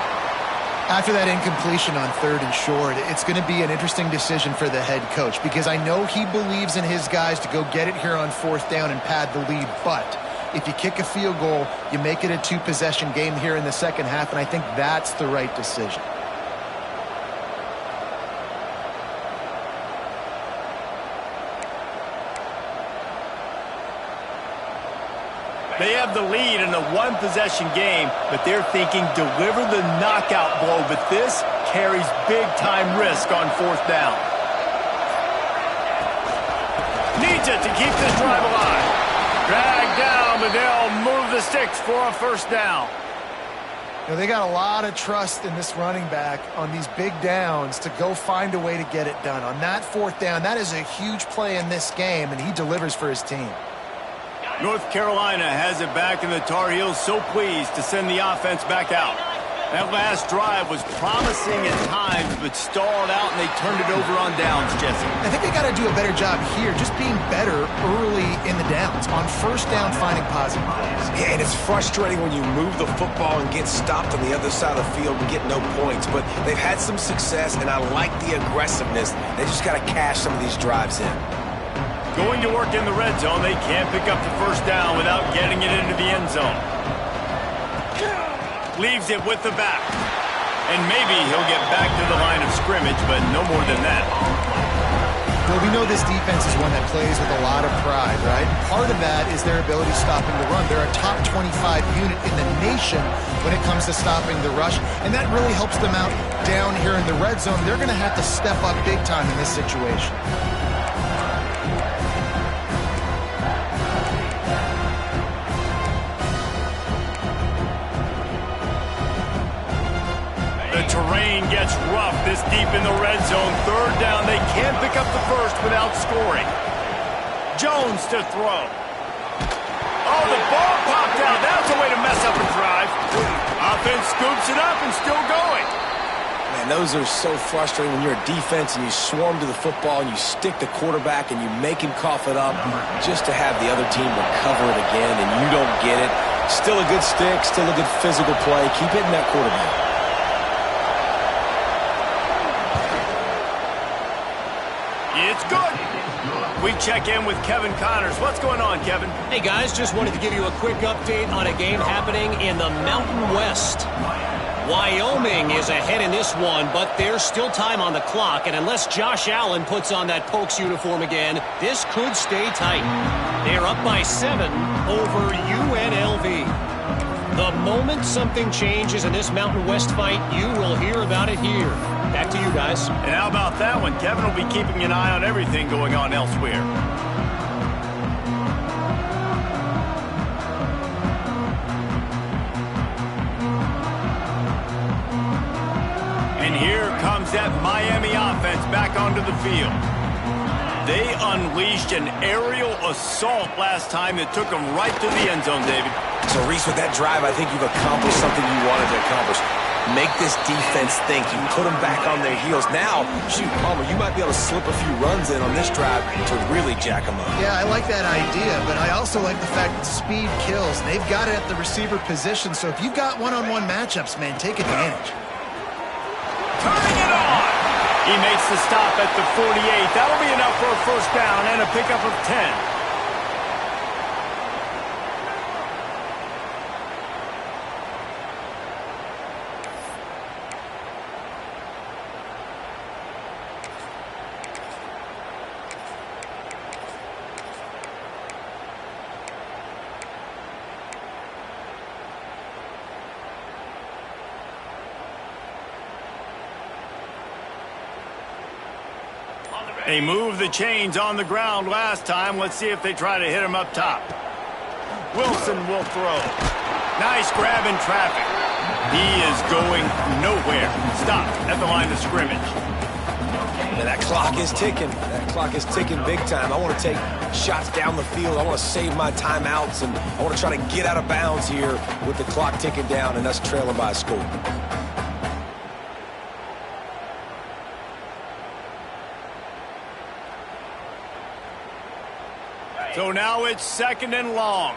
After that incompletion on third and short, it's going to be an interesting decision for the head coach because I know he believes in his guys to go get it here on fourth down and pad the lead. But if you kick a field goal, you make it a two-possession game here in the second half, and I think that's the right decision. They have the lead in a one-possession game, but they're thinking deliver the knockout blow. But this carries big-time risk on fourth down. Needs it to keep this drive alive. Dragged down, but they'll move the sticks for a first down. You know, they got a lot of trust in this running back on these big downs to go find a way to get it done. On that fourth down, that is a huge play in this game, and he delivers for his team. North Carolina has it back, and the Tar Heels so pleased to send the offense back out. That last drive was promising at times, but stalled out, and they turned it over on downs, Jesse. I think they got to do a better job here, just being better early in the downs. On first down, finding positive plays. Yeah, and it's frustrating when you move the football and get stopped on the other side of the field and get no points. But they've had some success, and I like the aggressiveness. They just got to cash some of these drives in. Going to work in the red zone, they can't pick up the first down without getting it into the end zone. Leaves it with the back. And maybe he'll get back to the line of scrimmage, but no more than that. Well, we know this defense is one that plays with a lot of pride, right? Part of that is their ability stopping the run. They're a top 25 unit in the nation when it comes to stopping the rush, and that really helps them out down here in the red zone. They're going to have to step up big time in this situation. Terrain gets rough this deep in the red zone. Third down, they can't pick up the first without scoring. Jones to throw. Oh, the ball popped out. That's a way to mess up a drive. Offense scoops it up and still going. Man, those are so frustrating when you're a defense and you swarm to the football and you stick the quarterback and you make him cough it up just to have the other team recover it again and you don't get it. Still a good stick, still a good physical play. Keep hitting that quarterback. It's good. We check in with Kevin Connors. What's going on, Kevin? Hey, guys, just wanted to give you a quick update on a game happening in the Mountain West. Wyoming is ahead in this one, but there's still time on the clock, and unless Josh Allen puts on that Pokes uniform again, this could stay tight. They're up by 7 over UNLV. The moment something changes in this Mountain West fight, you will hear about it here. Back to you guys. And how about that one? Kevin will be keeping an eye on everything going on elsewhere. And here comes that Miami offense back onto the field. They unleashed an aerial assault last time that took them right to the end zone, David. So, Reese, with that drive, I think you've accomplished something you wanted to accomplish. Make this defense think. You put them back on their heels. Now, shoot, Palmer, you might be able to slip a few runs in on this drive to really jack them up. Yeah, I like that idea, but I also like the fact that speed kills. They've got it at the receiver position, so if you've got one-on-one matchups, man, take advantage. Turning it on! He makes the stop at the 48. That'll be enough for a first down and a pickup of 10. They moved the chains on the ground last time. Let's see if they try to hit him up top. Wilson will throw. Nice grab in traffic. He is going nowhere. Stop at the line of scrimmage. And that clock is ticking. That clock is ticking big time. I want to take shots down the field. I want to save my timeouts, and I want to try to get out of bounds here with the clock ticking down and us trailing by a score. So now it's 2nd and long.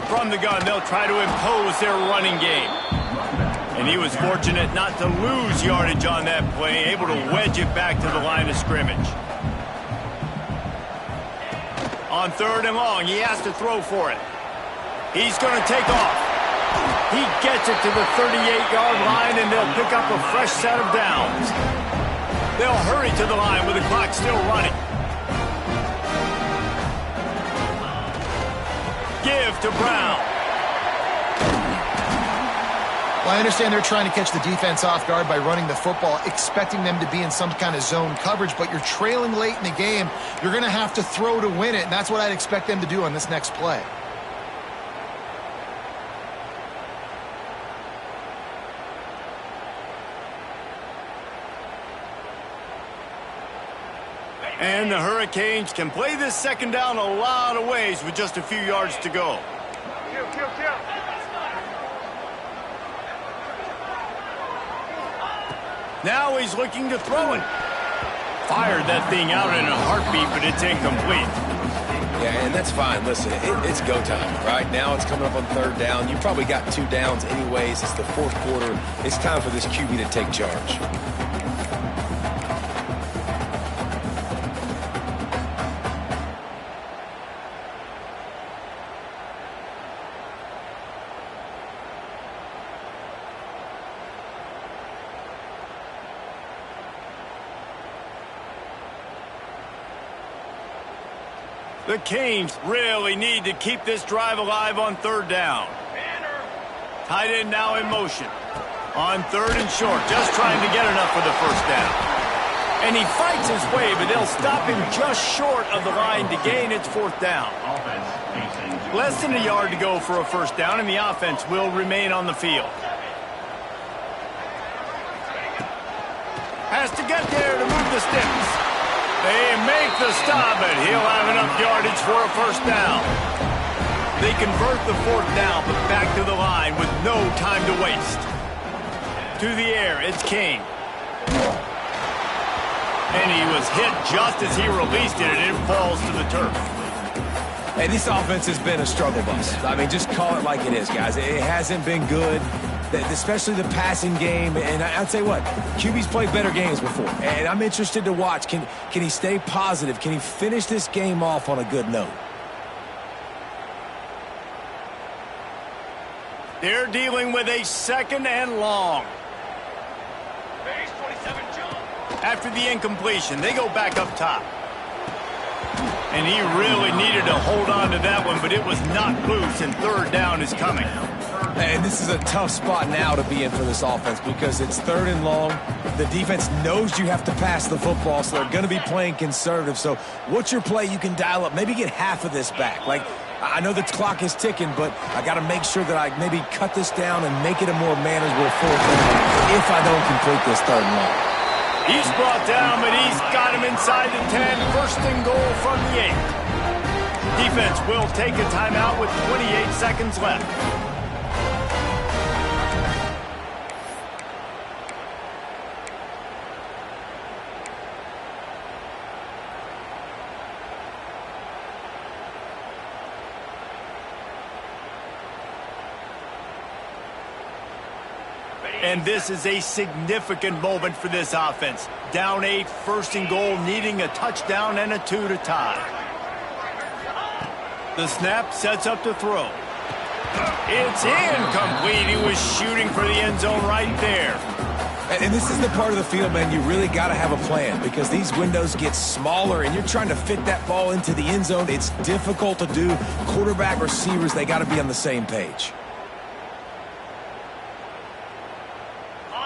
From the gun, they'll try to impose their running game. And he was fortunate not to lose yardage on that play, able to wedge it back to the line of scrimmage. On 3rd and long, he has to throw for it. He's going to take off. He gets it to the 38-yard line, and they'll pick up a fresh set of downs. They'll hurry to the line with the clock still running. Give to Brown. Well, I understand they're trying to catch the defense off guard by running the football, expecting them to be in some kind of zone coverage, but you're trailing late in the game. You're going to have to throw to win it, and that's what I'd expect them to do on this next play. And the Hurricanes can play this 2nd down a lot of ways with just a few yards to go. Now he's looking to throw it. Fired that thing out in a heartbeat, but it's incomplete. Yeah, and that's fine. Listen, it's go time, right? Now it's coming up on 3rd down. You probably got 2 downs anyways. It's the 4th quarter. It's time for this QB to take charge. The Canes really need to keep this drive alive on 3rd down. Tight end now in motion. On 3rd and short, just trying to get enough for the 1st down. And he fights his way, but they'll stop him just short of the line to gain its 4th down. Less than a yard to go for a 1st down, and the offense will remain on the field. Has to get there to move the sticks. They make the stop, but he'll have enough yardage for a 1st down. They convert the 4th down, but back to the line with no time to waste. To the air, it's King. And he was hit just as he released it, and it falls to the turf. Hey, this offense has been a struggle bus. I mean, just call it like it is, guys. It hasn't been good, especially the passing game. And I'll tell you what, QB's played better games before. And I'm interested to watch. Can he stay positive? Can he finish this game off on a good note? They're dealing with a 2nd and long. After the incompletion, they go back up top. And he really needed to hold on to that one, but it was knocked loose, and 3rd down is coming. And this is a tough spot now to be in for this offense because it's 3rd and long. The defense knows you have to pass the football, so they're going to be playing conservative. So what's your play you can dial up? Maybe get half of this back. Like, I know the clock is ticking, but I got to make sure that I maybe cut this down and make it a more manageable 4th down if I don't complete this 3rd and long. He's brought down, but he's got him inside the 10. 1st and goal from the 8. Defense will take a timeout with 28 seconds left. And this is a significant moment for this offense. Down 8, 1st and goal, needing a touchdown and a 2 to tie. The snap sets up to throw. It's incomplete. He was shooting for the end zone right there. And this is the part of the field, man, you really got to have a plan because these windows get smaller and you're trying to fit that ball into the end zone. It's difficult to do. Quarterback, receivers, they got to be on the same page.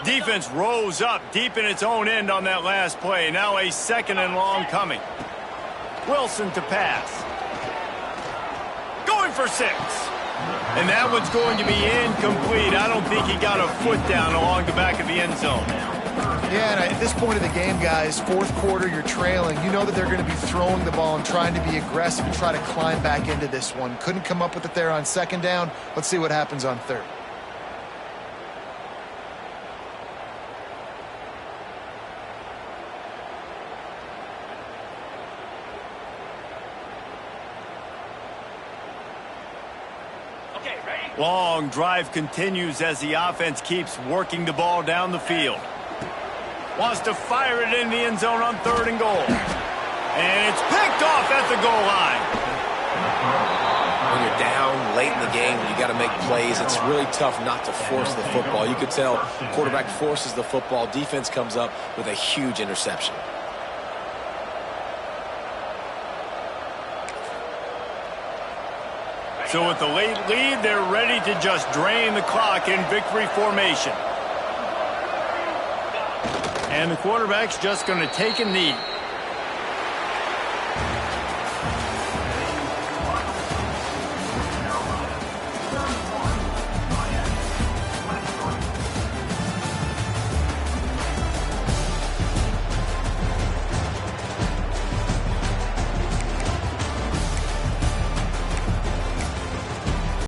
Defense rose up deep in its own end on that last play. Now a 2nd and long coming. Wilson to pass. Going for 6. And that one's going to be incomplete. I don't think he got a foot down along the back of the end zone. Yeah, and at this point of the game, guys, 4th quarter, you're trailing. You know that they're going to be throwing the ball and trying to be aggressive and try to climb back into this one. Couldn't come up with it there on 2nd down. Let's see what happens on 3rd. Long drive continues as the offense keeps working the ball down the field. Wants to fire it in the end zone on 3rd and goal. And it's picked off at the goal line. When you're down late in the game, you got to make plays. It's really tough not to force the football. You could tell quarterback forces the football. Defense comes up with a huge interception. So with the late lead, they're ready to just drain the clock in victory formation. And the quarterback's just going to take a knee.